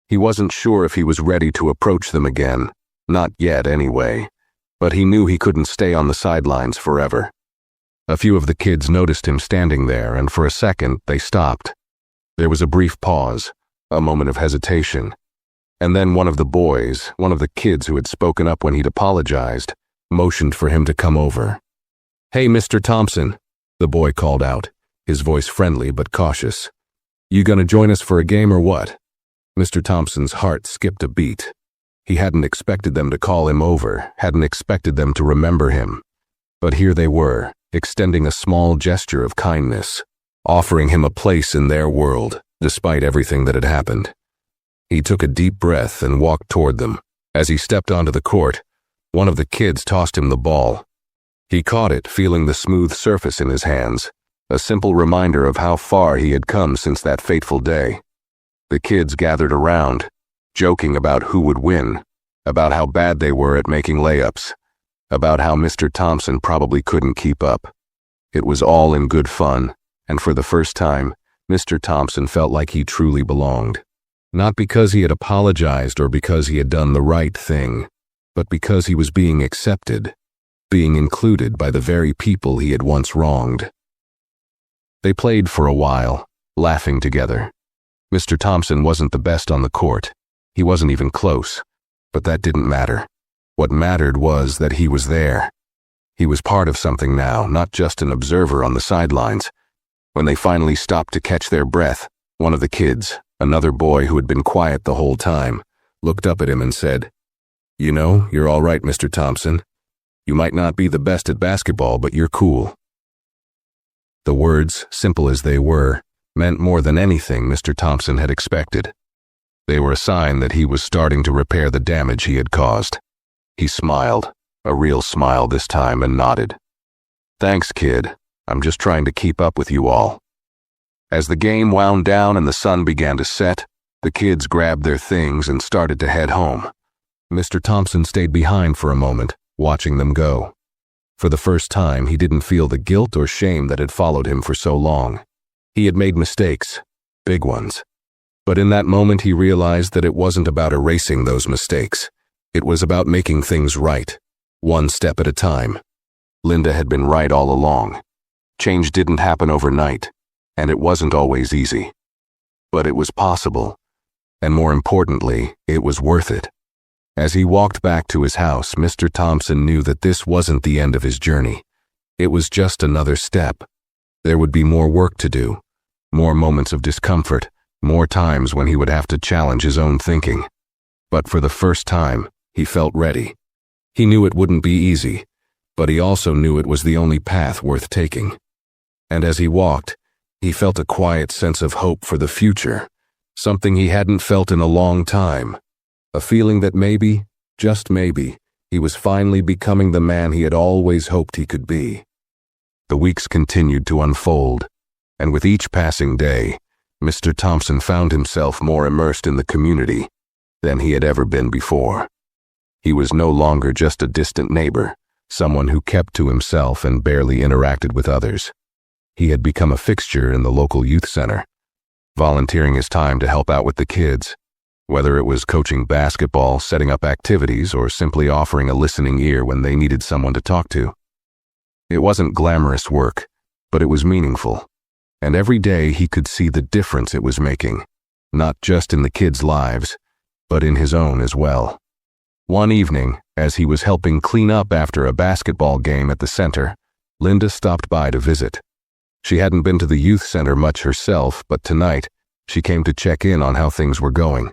He wasn't sure if he was ready to approach them again, not yet anyway, but he knew he couldn't stay on the sidelines forever. A few of the kids noticed him standing there, and for a second they stopped. There was a brief pause, a moment of hesitation, and then one of the boys, one of the kids who had spoken up when he'd apologized, motioned for him to come over. "Hey, Mr. Thompson," the boy called out, his voice friendly but cautious. "You gonna join us for a game or what?" Mr. Thompson's heart skipped a beat. He hadn't expected them to call him over, hadn't expected them to remember him. But here they were, extending a small gesture of kindness, offering him a place in their world, despite everything that had happened. He took a deep breath and walked toward them. As he stepped onto the court, one of the kids tossed him the ball. He caught it, feeling the smooth surface in his hands, a simple reminder of how far he had come since that fateful day. The kids gathered around, joking about who would win, about how bad they were at making layups, about how Mr. Thompson probably couldn't keep up. It was all in good fun, and for the first time, Mr. Thompson felt like he truly belonged. Not because he had apologized or because he had done the right thing, but because he was being accepted, being included by the very people he had once wronged. They played for a while, laughing together. Mr. Thompson wasn't the best on the court. He wasn't even close, but that didn't matter. What mattered was that he was there. He was part of something now, not just an observer on the sidelines. When they finally stopped to catch their breath, one of the kids, another boy who had been quiet the whole time, looked up at him and said, "You know, you're all right, Mr. Thompson. You might not be the best at basketball, but you're cool." The words, simple as they were, meant more than anything Mr. Thompson had expected. They were a sign that he was starting to repair the damage he had caused. He smiled, a real smile this time, and nodded. "Thanks, kid. I'm just trying to keep up with you all." As the game wound down and the sun began to set, the kids grabbed their things and started to head home. Mr. Thompson stayed behind for a moment, watching them go. For the first time, he didn't feel the guilt or shame that had followed him for so long. He had made mistakes, big ones. But in that moment, he realized that it wasn't about erasing those mistakes. It was about making things right, one step at a time. Linda had been right all along. Change didn't happen overnight, and it wasn't always easy. But it was possible, and more importantly, it was worth it. As he walked back to his house, Mr. Thompson knew that this wasn't the end of his journey. It was just another step. There would be more work to do, more moments of discomfort, more times when he would have to challenge his own thinking. But for the first time, he felt ready. He knew it wouldn't be easy, but he also knew it was the only path worth taking. And as he walked, he felt a quiet sense of hope for the future, something he hadn't felt in a long time. A feeling that maybe, just maybe, he was finally becoming the man he had always hoped he could be. The weeks continued to unfold, and with each passing day, Mr. Thompson found himself more immersed in the community than he had ever been before. He was no longer just a distant neighbor, someone who kept to himself and barely interacted with others. He had become a fixture in the local youth center, volunteering his time to help out with the kids, whether it was coaching basketball, setting up activities, or simply offering a listening ear when they needed someone to talk to. It wasn't glamorous work, but it was meaningful, and every day he could see the difference it was making, not just in the kids' lives, but in his own as well. One evening, as he was helping clean up after a basketball game at the center, Linda stopped by to visit. She hadn't been to the youth center much herself, but tonight, she came to check in on how things were going.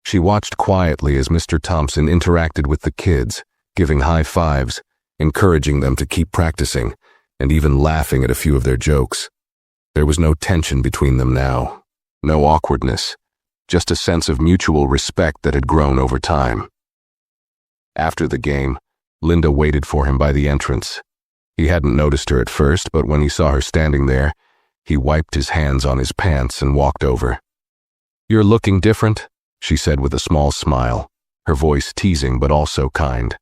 She watched quietly as Mr. Thompson interacted with the kids, giving high fives, encouraging them to keep practicing, and even laughing at a few of their jokes. There was no tension between them now, no awkwardness, just a sense of mutual respect that had grown over time. After the game, Linda waited for him by the entrance. He hadn't noticed her at first, but when he saw her standing there, he wiped his hands on his pants and walked over. "You're looking different," she said with a small smile, her voice teasing but also kind.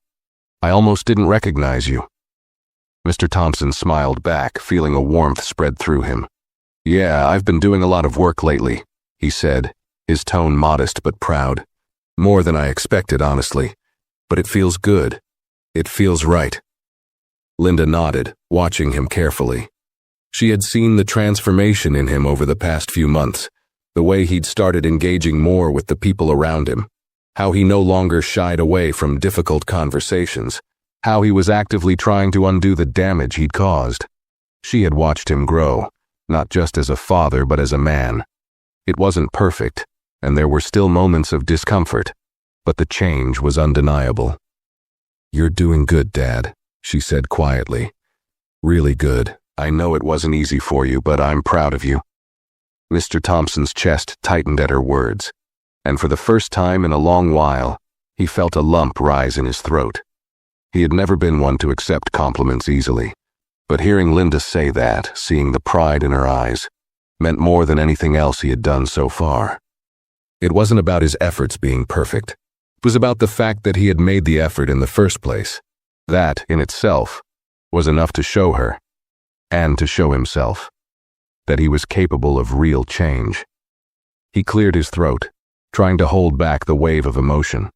"I almost didn't recognize you." Mr. Thompson smiled back, feeling a warmth spread through him. "Yeah, I've been doing a lot of work lately," he said, his tone modest but proud. "More than I expected, honestly. But it feels good. It feels right." Linda nodded, watching him carefully. She had seen the transformation in him over the past few months, the way he'd started engaging more with the people around him, how he no longer shied away from difficult conversations, how he was actively trying to undo the damage he'd caused. She had watched him grow, not just as a father but as a man. It wasn't perfect, and there were still moments of discomfort, but the change was undeniable. "You're doing good, Dad," she said quietly. "Really good. I know it wasn't easy for you, but I'm proud of you." Mr. Thompson's chest tightened at her words, and for the first time in a long while, he felt a lump rise in his throat. He had never been one to accept compliments easily, but hearing Linda say that, seeing the pride in her eyes, meant more than anything else he had done so far. It wasn't about his efforts being perfect. It was about the fact that he had made the effort in the first place. That, in itself, was enough to show her, and to show himself, that he was capable of real change. He cleared his throat, trying to hold back the wave of emotion.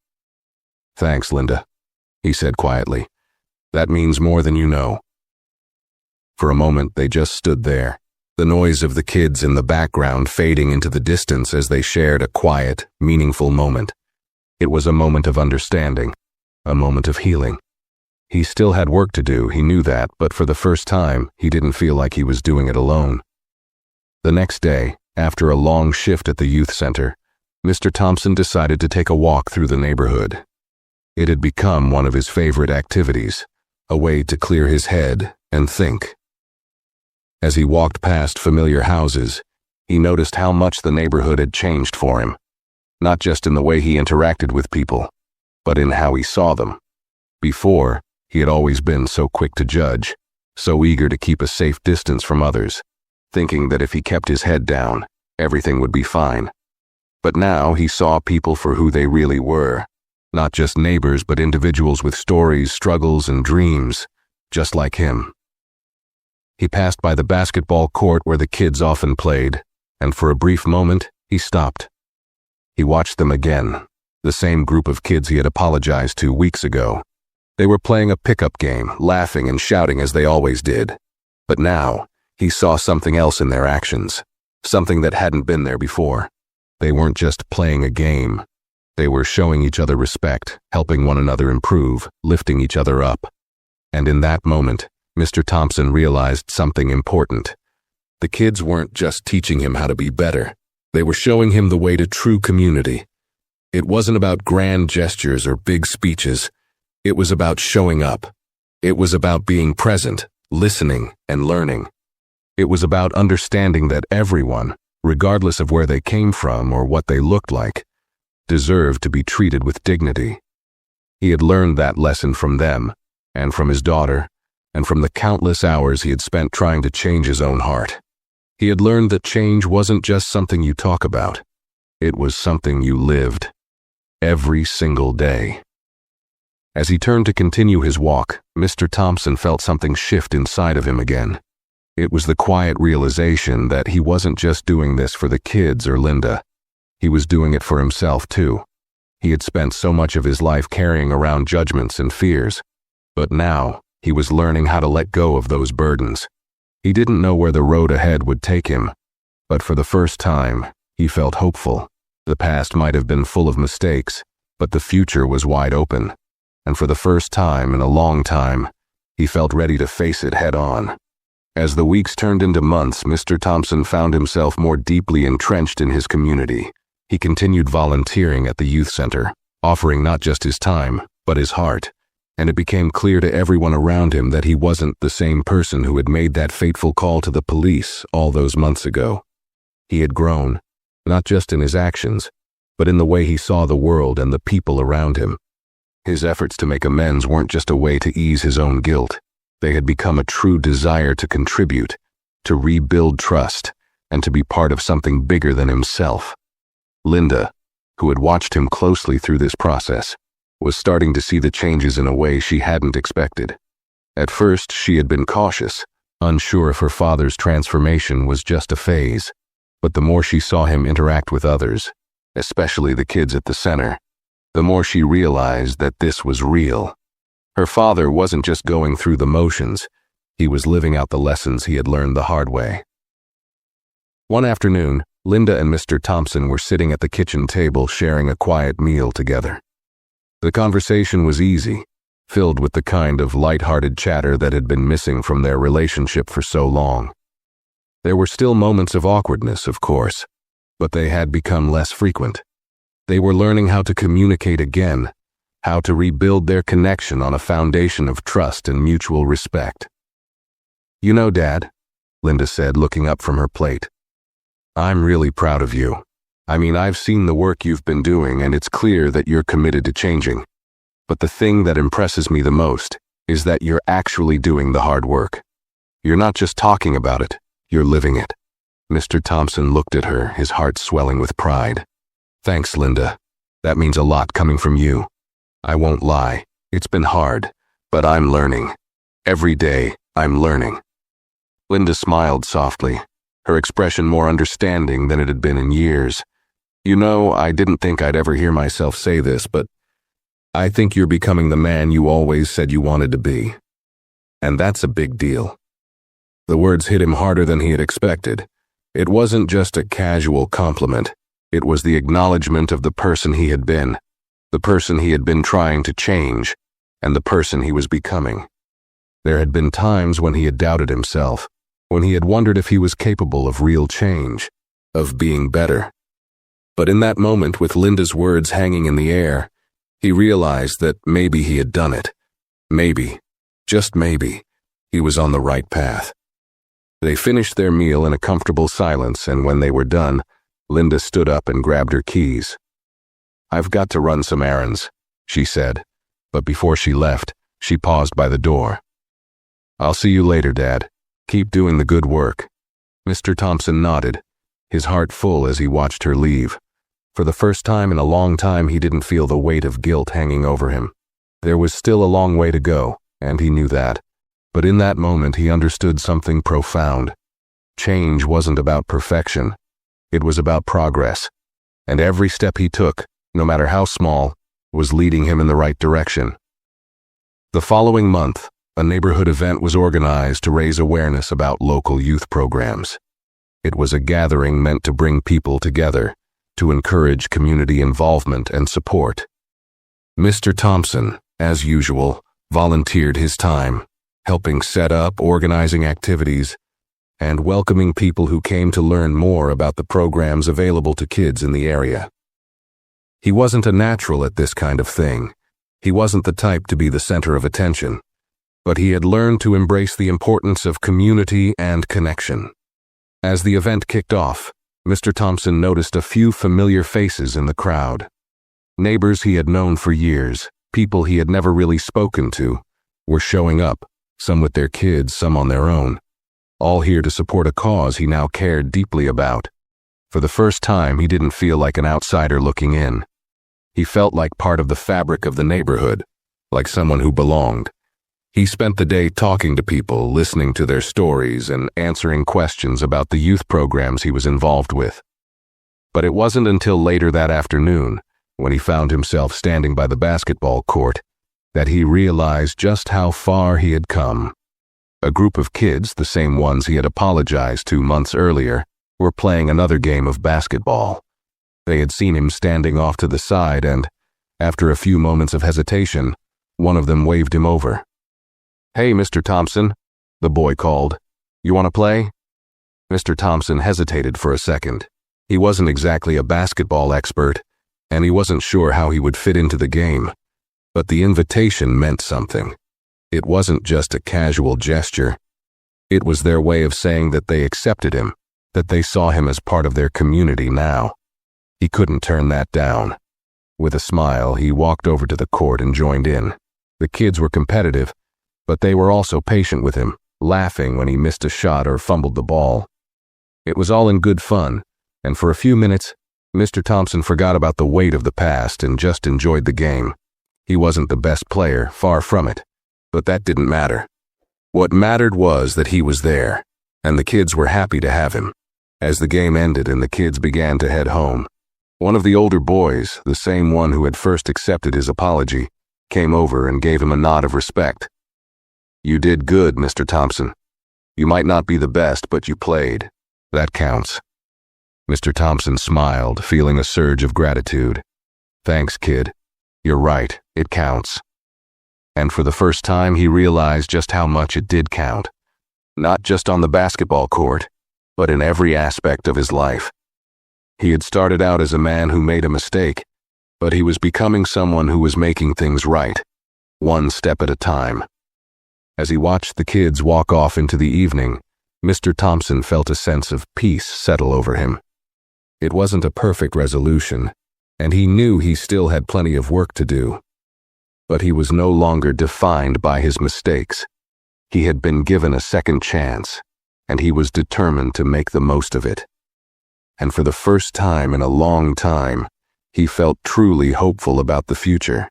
"Thanks, Linda," he said quietly. "That means more than you know." For a moment they just stood there, the noise of the kids in the background fading into the distance as they shared a quiet, meaningful moment. It was a moment of understanding, a moment of healing. He still had work to do, he knew that, but for the first time, he didn't feel like he was doing it alone. The next day, after a long shift at the youth center, Mr. Thompson decided to take a walk through the neighborhood. It had become one of his favorite activities, a way to clear his head and think. As he walked past familiar houses, he noticed how much the neighborhood had changed for him, not just in the way he interacted with people, but in how he saw them. Before, he had always been so quick to judge, so eager to keep a safe distance from others, thinking that if he kept his head down, everything would be fine. But now he saw people for who they really were, not just neighbors but individuals with stories, struggles, and dreams, just like him. He passed by the basketball court where the kids often played, and for a brief moment, he stopped. He watched them again, the same group of kids he had apologized to weeks ago. They were playing a pickup game, laughing and shouting as they always did. But now, he saw something else in their actions, something that hadn't been there before. They weren't just playing a game. They were showing each other respect, helping one another improve, lifting each other up. And in that moment, Mr. Thompson realized something important. The kids weren't just teaching him how to be better. They were showing him the way to true community. It wasn't about grand gestures or big speeches. It was about showing up. It was about being present, listening, and learning. It was about understanding that everyone, regardless of where they came from or what they looked like, deserved to be treated with dignity. He had learned that lesson from them, and from his daughter, and from the countless hours he had spent trying to change his own heart. He had learned that change wasn't just something you talk about. It was something you lived, every single day. As he turned to continue his walk, Mr. Thompson felt something shift inside of him again. It was the quiet realization that he wasn't just doing this for the kids or Linda. He was doing it for himself, too. He had spent so much of his life carrying around judgments and fears. But now, he was learning how to let go of those burdens. He didn't know where the road ahead would take him, but for the first time, he felt hopeful. The past might have been full of mistakes, but the future was wide open. And for the first time in a long time, he felt ready to face it head on. As the weeks turned into months, Mr. Thompson found himself more deeply entrenched in his community. He continued volunteering at the youth center, offering not just his time, but his heart. And it became clear to everyone around him that he wasn't the same person who had made that fateful call to the police all those months ago. He had grown, not just in his actions, but in the way he saw the world and the people around him. His efforts to make amends weren't just a way to ease his own guilt. They had become a true desire to contribute, to rebuild trust, and to be part of something bigger than himself. Linda, who had watched him closely through this process, was starting to see the changes in a way she hadn't expected. At first, she had been cautious, unsure if her father's transformation was just a phase. But the more she saw him interact with others, especially the kids at the center, the more she realized that this was real. Her father wasn't just going through the motions, he was living out the lessons he had learned the hard way. One afternoon, Linda and Mr. Thompson were sitting at the kitchen table sharing a quiet meal together. The conversation was easy, filled with the kind of light-hearted chatter that had been missing from their relationship for so long. There were still moments of awkwardness, of course, but they had become less frequent. They were learning how to communicate again, how to rebuild their connection on a foundation of trust and mutual respect. "You know, Dad," Linda said, looking up from her plate, "I'm really proud of you. I mean, I've seen the work you've been doing, and it's clear that you're committed to changing. But the thing that impresses me the most is that you're actually doing the hard work. You're not just talking about it, you're living it." Mr. Thompson looked at her, his heart swelling with pride. "Thanks, Linda. That means a lot coming from you. I won't lie, it's been hard, but I'm learning. Every day, I'm learning." Linda smiled softly, her expression more understanding than it had been in years. "You know, I didn't think I'd ever hear myself say this, but I think you're becoming the man you always said you wanted to be. And that's a big deal." The words hit him harder than he had expected. It wasn't just a casual compliment. It was the acknowledgement of the person he had been, the person he had been trying to change, and the person he was becoming. There had been times when he had doubted himself, when he had wondered if he was capable of real change, of being better. But in that moment, with Linda's words hanging in the air, he realized that maybe he had done it. Maybe, just maybe, he was on the right path. They finished their meal in a comfortable silence, and when they were done, Linda stood up and grabbed her keys. "I've got to run some errands," she said, but before she left, she paused by the door. "I'll see you later, Dad. Keep doing the good work." Mr. Thompson nodded, his heart full as he watched her leave. For the first time in a long time, he didn't feel the weight of guilt hanging over him. There was still a long way to go, and he knew that. But in that moment, he understood something profound. Change wasn't about perfection. It was about progress. And every step he took, no matter how small, was leading him in the right direction. The following month, a neighborhood event was organized to raise awareness about local youth programs. It was a gathering meant to bring people together, to encourage community involvement and support. Mr. Thompson, as usual, volunteered his time, helping set up, organizing activities, and welcoming people who came to learn more about the programs available to kids in the area. He wasn't a natural at this kind of thing. He wasn't the type to be the center of attention, but he had learned to embrace the importance of community and connection. As the event kicked off, Mr. Thompson noticed a few familiar faces in the crowd. Neighbors he had known for years, people he had never really spoken to, were showing up, some with their kids, some on their own, all here to support a cause he now cared deeply about. For the first time, he didn't feel like an outsider looking in. He felt like part of the fabric of the neighborhood, like someone who belonged. He spent the day talking to people, listening to their stories, and answering questions about the youth programs he was involved with. But it wasn't until later that afternoon, when he found himself standing by the basketball court, that he realized just how far he had come. A group of kids, the same ones he had apologized to months earlier, were playing another game of basketball. They had seen him standing off to the side and, after a few moments of hesitation, one of them waved him over. "Hey, Mr. Thompson," the boy called. "You want to play?" Mr. Thompson hesitated for a second. He wasn't exactly a basketball expert, and he wasn't sure how he would fit into the game. But the invitation meant something. It wasn't just a casual gesture. It was their way of saying that they accepted him, that they saw him as part of their community now. He couldn't turn that down. With a smile, he walked over to the court and joined in. The kids were competitive, but they were also patient with him, laughing when he missed a shot or fumbled the ball. It was all in good fun, and for a few minutes, Mr. Thompson forgot about the weight of the past and just enjoyed the game. He wasn't the best player, far from it, but that didn't matter. What mattered was that he was there, and the kids were happy to have him. As the game ended and the kids began to head home, one of the older boys, the same one who had first accepted his apology, came over and gave him a nod of respect. "You did good, Mr. Thompson. You might not be the best, but you played. That counts." Mr. Thompson smiled, feeling a surge of gratitude. "Thanks, kid. You're right, it counts." And for the first time, he realized just how much it did count. Not just on the basketball court, but in every aspect of his life. He had started out as a man who made a mistake, but he was becoming someone who was making things right, one step at a time. As he watched the kids walk off into the evening, Mr. Thompson felt a sense of peace settle over him. It wasn't a perfect resolution, and he knew he still had plenty of work to do. But he was no longer defined by his mistakes. He had been given a second chance, and he was determined to make the most of it. And for the first time in a long time, he felt truly hopeful about the future.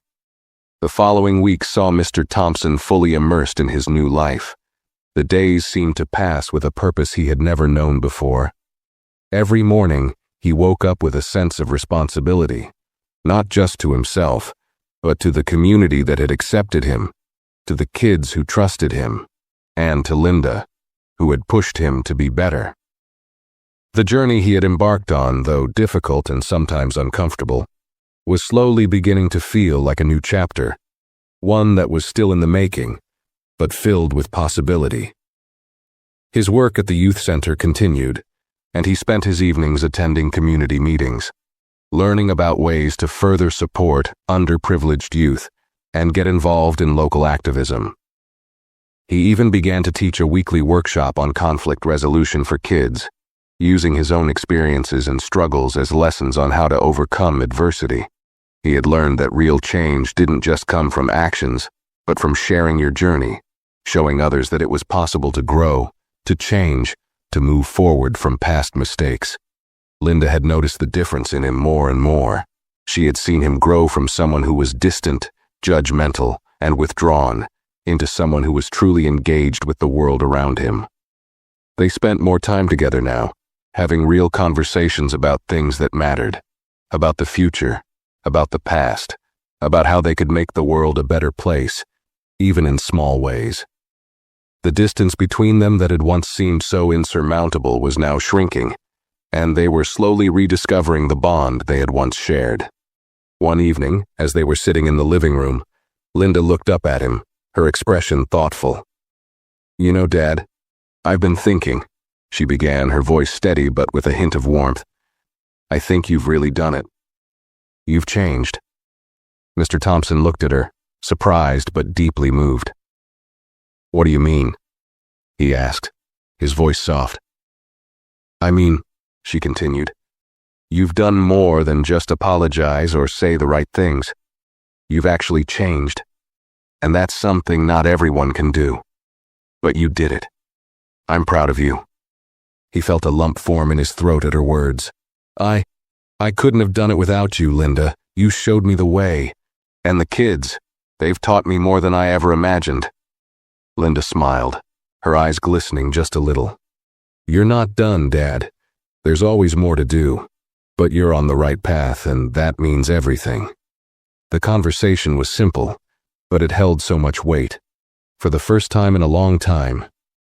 The following week saw Mr. Thompson fully immersed in his new life. The days seemed to pass with a purpose he had never known before. Every morning, he woke up with a sense of responsibility, not just to himself, but to the community that had accepted him, to the kids who trusted him, and to Linda, who had pushed him to be better. The journey he had embarked on, though difficult and sometimes uncomfortable, was slowly beginning to feel like a new chapter, one that was still in the making, but filled with possibility. His work at the youth center continued, and he spent his evenings attending community meetings, learning about ways to further support underprivileged youth and get involved in local activism. He even began to teach a weekly workshop on conflict resolution for kids, using his own experiences and struggles as lessons on how to overcome adversity. He had learned that real change didn't just come from actions, but from sharing your journey, showing others that it was possible to grow, to change, to move forward from past mistakes. Linda had noticed the difference in him more and more. She had seen him grow from someone who was distant, judgmental, and withdrawn, into someone who was truly engaged with the world around him. They spent more time together now, having real conversations about things that mattered, about the future, about the past, about how they could make the world a better place, even in small ways. The distance between them that had once seemed so insurmountable was now shrinking, and they were slowly rediscovering the bond they had once shared. One evening, as they were sitting in the living room, Linda looked up at him, her expression thoughtful. "You know, Dad, I've been thinking," she began, her voice steady but with a hint of warmth. "I think you've really done it. You've changed." Mr. Thompson looked at her, surprised but deeply moved. "What do you mean?" he asked, his voice soft. "I mean," she continued, "you've done more than just apologize or say the right things. You've actually changed, and that's something not everyone can do. But you did it. I'm proud of you." He felt a lump form in his throat at her words. I couldn't have done it without you, Linda. You showed me the way. And the kids, they've taught me more than I ever imagined." Linda smiled, her eyes glistening just a little. "You're not done, Dad. There's always more to do. But you're on the right path, and that means everything." The conversation was simple, but it held so much weight. For the first time in a long time,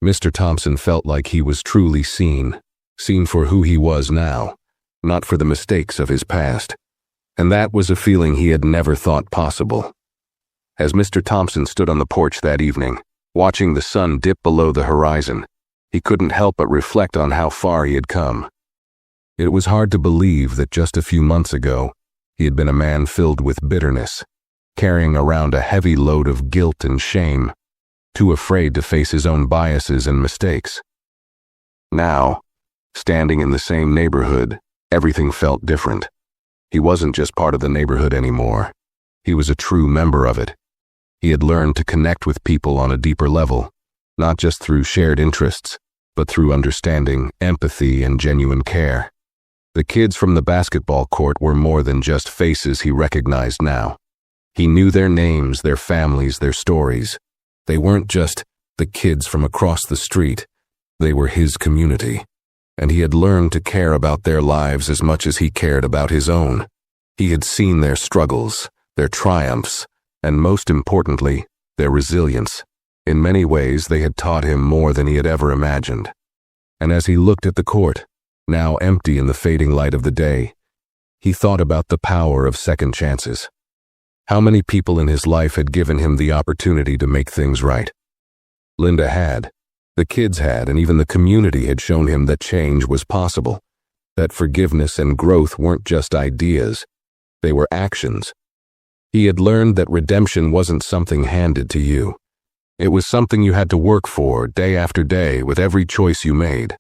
Mr. Thompson felt like he was truly seen for who he was now, not for the mistakes of his past. And that was a feeling he had never thought possible. As Mr. Thompson stood on the porch that evening, watching the sun dip below the horizon, he couldn't help but reflect on how far he had come. It was hard to believe that just a few months ago, he had been a man filled with bitterness, carrying around a heavy load of guilt and shame, too afraid to face his own biases and mistakes. Now, standing in the same neighborhood, everything felt different. He wasn't just part of the neighborhood anymore. He was a true member of it. He had learned to connect with people on a deeper level, not just through shared interests, but through understanding, empathy, and genuine care. The kids from the basketball court were more than just faces he recognized now. He knew their names, their families, their stories. They weren't just the kids from across the street. They were his community, and he had learned to care about their lives as much as he cared about his own. He had seen their struggles, their triumphs, and most importantly, their resilience. In many ways, they had taught him more than he had ever imagined. And as he looked at the court, now empty in the fading light of the day, he thought about the power of second chances. How many people in his life had given him the opportunity to make things right? Linda had. The kids had, and even the community had shown him that change was possible, that forgiveness and growth weren't just ideas, they were actions. He had learned that redemption wasn't something handed to you. It was something you had to work for day after day with every choice you made.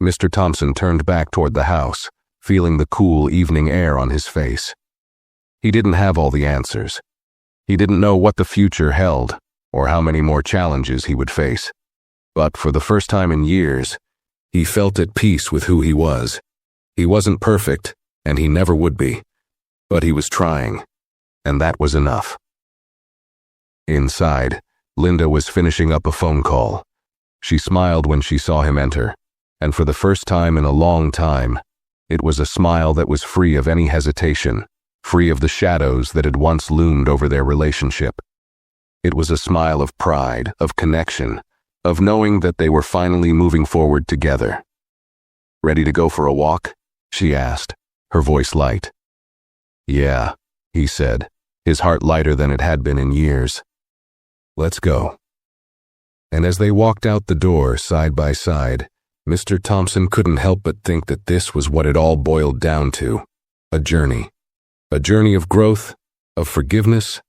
Mr. Thompson turned back toward the house, feeling the cool evening air on his face. He didn't have all the answers. He didn't know what the future held, or how many more challenges he would face. But for the first time in years, he felt at peace with who he was. He wasn't perfect, and he never would be. But he was trying, and that was enough. Inside, Linda was finishing up a phone call. She smiled when she saw him enter, and for the first time in a long time, it was a smile that was free of any hesitation, free of the shadows that had once loomed over their relationship. It was a smile of pride, of connection, of knowing that they were finally moving forward together. "Ready to go for a walk?" she asked, her voice light. "Yeah," he said, his heart lighter than it had been in years. "Let's go." And as they walked out the door side by side, Mr. Thompson couldn't help but think that this was what it all boiled down to: a journey. A journey of growth, of forgiveness,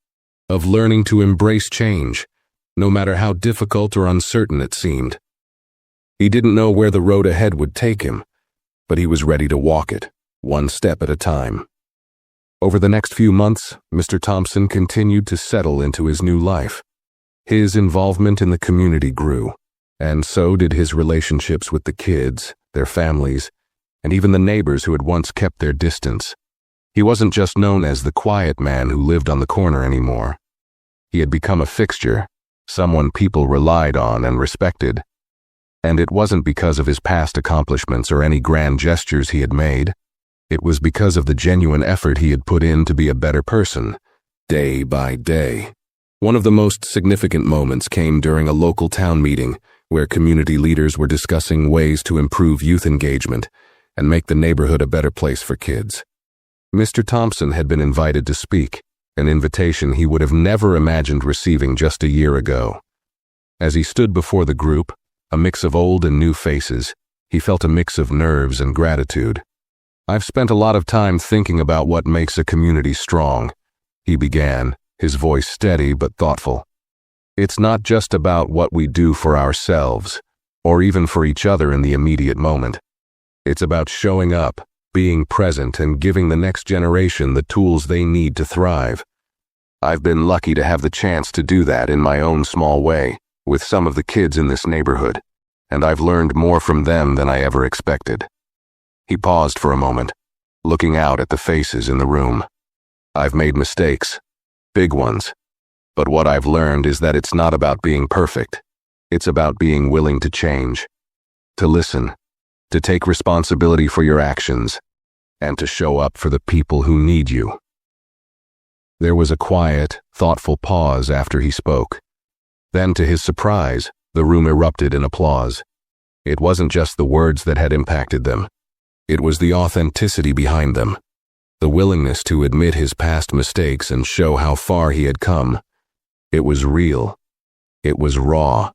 of learning to embrace change, no matter how difficult or uncertain it seemed. He didn't know where the road ahead would take him, but he was ready to walk it, one step at a time. Over the next few months, Mr. Thompson continued to settle into his new life. His involvement in the community grew, and so did his relationships with the kids, their families, and even the neighbors who had once kept their distance. He wasn't just known as the quiet man who lived on the corner anymore. He had become a fixture, someone people relied on and respected. And it wasn't because of his past accomplishments or any grand gestures he had made. It was because of the genuine effort he had put in to be a better person, day by day. One of the most significant moments came during a local town meeting where community leaders were discussing ways to improve youth engagement and make the neighborhood a better place for kids. Mr. Thompson had been invited to speak, an invitation he would have never imagined receiving just a year ago. As he stood before the group, a mix of old and new faces, he felt a mix of nerves and gratitude. "I've spent a lot of time thinking about what makes a community strong," he began, his voice steady but thoughtful. "It's not just about what we do for ourselves, or even for each other in the immediate moment. It's about showing up, being present, and giving the next generation the tools they need to thrive. I've been lucky to have the chance to do that in my own small way, with some of the kids in this neighborhood, and I've learned more from them than I ever expected." He paused for a moment, looking out at the faces in the room. "I've made mistakes, big ones, but what I've learned is that it's not about being perfect. It's about being willing to change, to listen, to take responsibility for your actions, and to show up for the people who need you." There was a quiet, thoughtful pause after he spoke. Then, to his surprise, the room erupted in applause. It wasn't just the words that had impacted them. It was the authenticity behind them, the willingness to admit his past mistakes and show how far he had come. It was real. It was raw.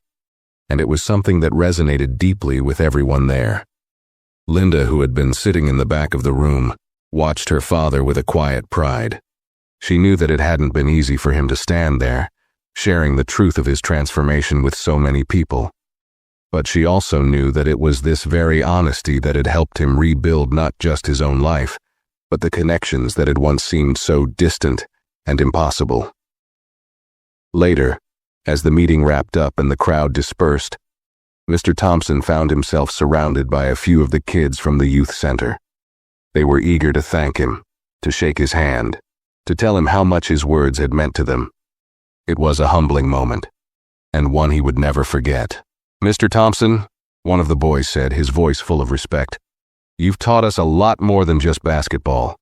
And it was something that resonated deeply with everyone there. Linda, who had been sitting in the back of the room, watched her father with a quiet pride. She knew that it hadn't been easy for him to stand there, sharing the truth of his transformation with so many people. But she also knew that it was this very honesty that had helped him rebuild not just his own life, but the connections that had once seemed so distant and impossible. Later, as the meeting wrapped up and the crowd dispersed, Mr. Thompson found himself surrounded by a few of the kids from the youth center. They were eager to thank him, to shake his hand, to tell him how much his words had meant to them. It was a humbling moment, and one he would never forget. "Mr. Thompson," one of the boys said, his voice full of respect, "you've taught us a lot more than just basketball.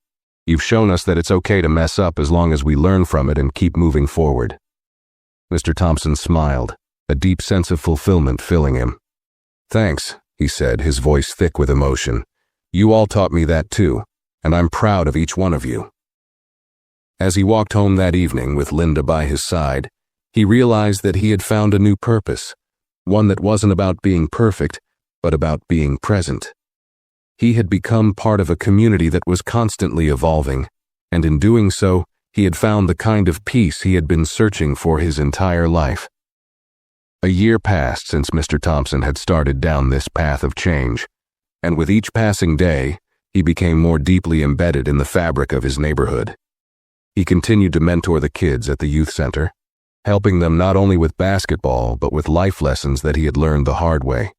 You've shown us that it's okay to mess up as long as we learn from it and keep moving forward." Mr. Thompson smiled, a deep sense of fulfillment filling him. "Thanks," he said, his voice thick with emotion. "You all taught me that too, and I'm proud of each one of you." As he walked home that evening with Linda by his side, he realized that he had found a new purpose, one that wasn't about being perfect, but about being present. He had become part of a community that was constantly evolving, and in doing so, he had found the kind of peace he had been searching for his entire life. A year passed since Mr. Thompson had started down this path of change, and with each passing day, he became more deeply embedded in the fabric of his neighborhood. He continued to mentor the kids at the youth center, helping them not only with basketball but with life lessons that he had learned the hard way.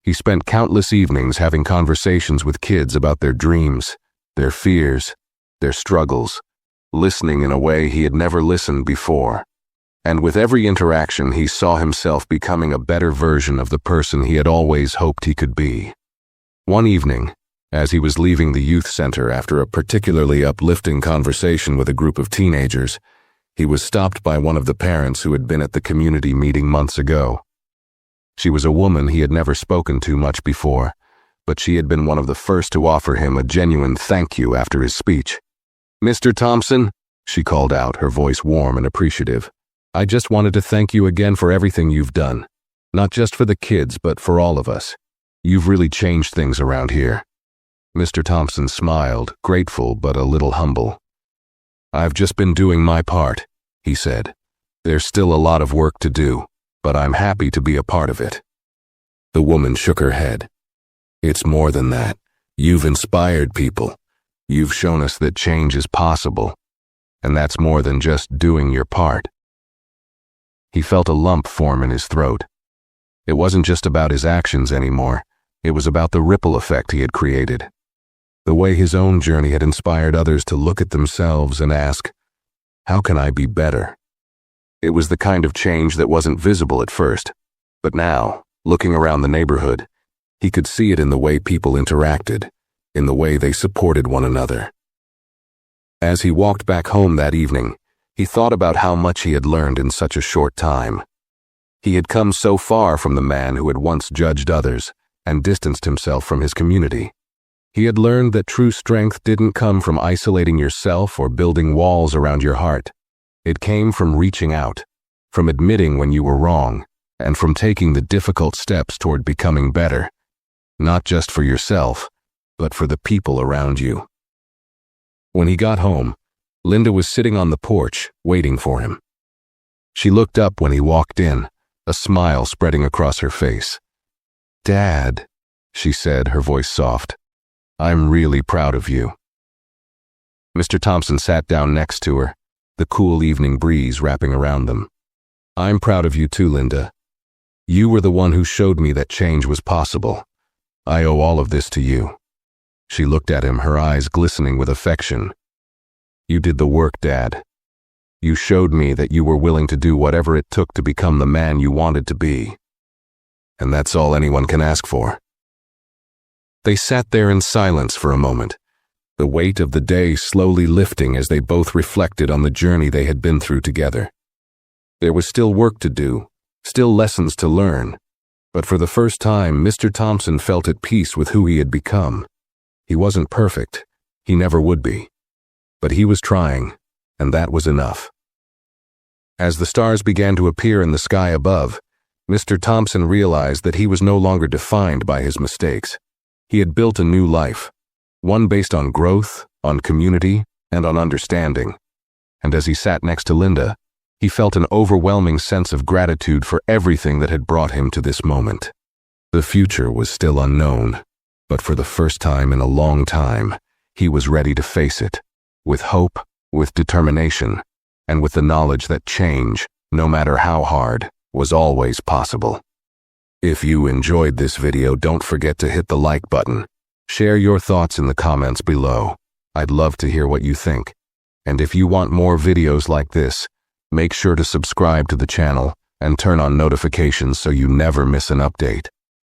He spent countless evenings having conversations with kids about their dreams, their fears, their struggles, listening in a way he had never listened before. And with every interaction, he saw himself becoming a better version of the person he had always hoped he could be. One evening, as he was leaving the youth center after a particularly uplifting conversation with a group of teenagers, he was stopped by one of the parents who had been at the community meeting months ago. She was a woman he had never spoken to much before, but she had been one of the first to offer him a genuine thank you after his speech. "Mr. Thompson," she called out, her voice warm and appreciative, "I just wanted to thank you again for everything you've done. Not just for the kids, but for all of us. You've really changed things around here." Mr. Thompson smiled, grateful but a little humble. "I've just been doing my part," he said. "There's still a lot of work to do, but I'm happy to be a part of it." The woman shook her head. "It's more than that. You've inspired people. You've shown us that change is possible, and that's more than just doing your part." He felt a lump form in his throat. It wasn't just about his actions anymore. It was about the ripple effect he had created. The way his own journey had inspired others to look at themselves and ask, "How can I be better?" It was the kind of change that wasn't visible at first, but now, looking around the neighborhood, he could see it in the way people interacted, in the way they supported one another. As he walked back home that evening, he thought about how much he had learned in such a short time. He had come so far from the man who had once judged others and distanced himself from his community. He had learned that true strength didn't come from isolating yourself or building walls around your heart. It came from reaching out, from admitting when you were wrong, and from taking the difficult steps toward becoming better, not just for yourself, but for the people around you. When he got home, Linda was sitting on the porch, waiting for him. She looked up when he walked in, a smile spreading across her face. "Dad," she said, her voice soft, "I'm really proud of you." Mr. Thompson sat down next to her, the cool evening breeze wrapping around them. "I'm proud of you too, Linda. You were the one who showed me that change was possible. I owe all of this to you." She looked at him, her eyes glistening with affection. "You did the work, Dad. You showed me that you were willing to do whatever it took to become the man you wanted to be. And that's all anyone can ask for." They sat there in silence for a moment, the weight of the day slowly lifting as they both reflected on the journey they had been through together. There was still work to do, still lessons to learn, but for the first time, Mr. Thompson felt at peace with who he had become. He wasn't perfect. He never would be. But he was trying, and that was enough. As the stars began to appear in the sky above, Mr. Thompson realized that he was no longer defined by his mistakes. He had built a new life, one based on growth, on community, and on understanding. And as he sat next to Linda, he felt an overwhelming sense of gratitude for everything that had brought him to this moment. The future was still unknown, but for the first time in a long time, he was ready to face it, with hope, with determination, and with the knowledge that change, no matter how hard, was always possible. If you enjoyed this video, don't forget to hit the like button. Share your thoughts in the comments below. I'd love to hear what you think. And if you want more videos like this, make sure to subscribe to the channel and turn on notifications so you never miss an update.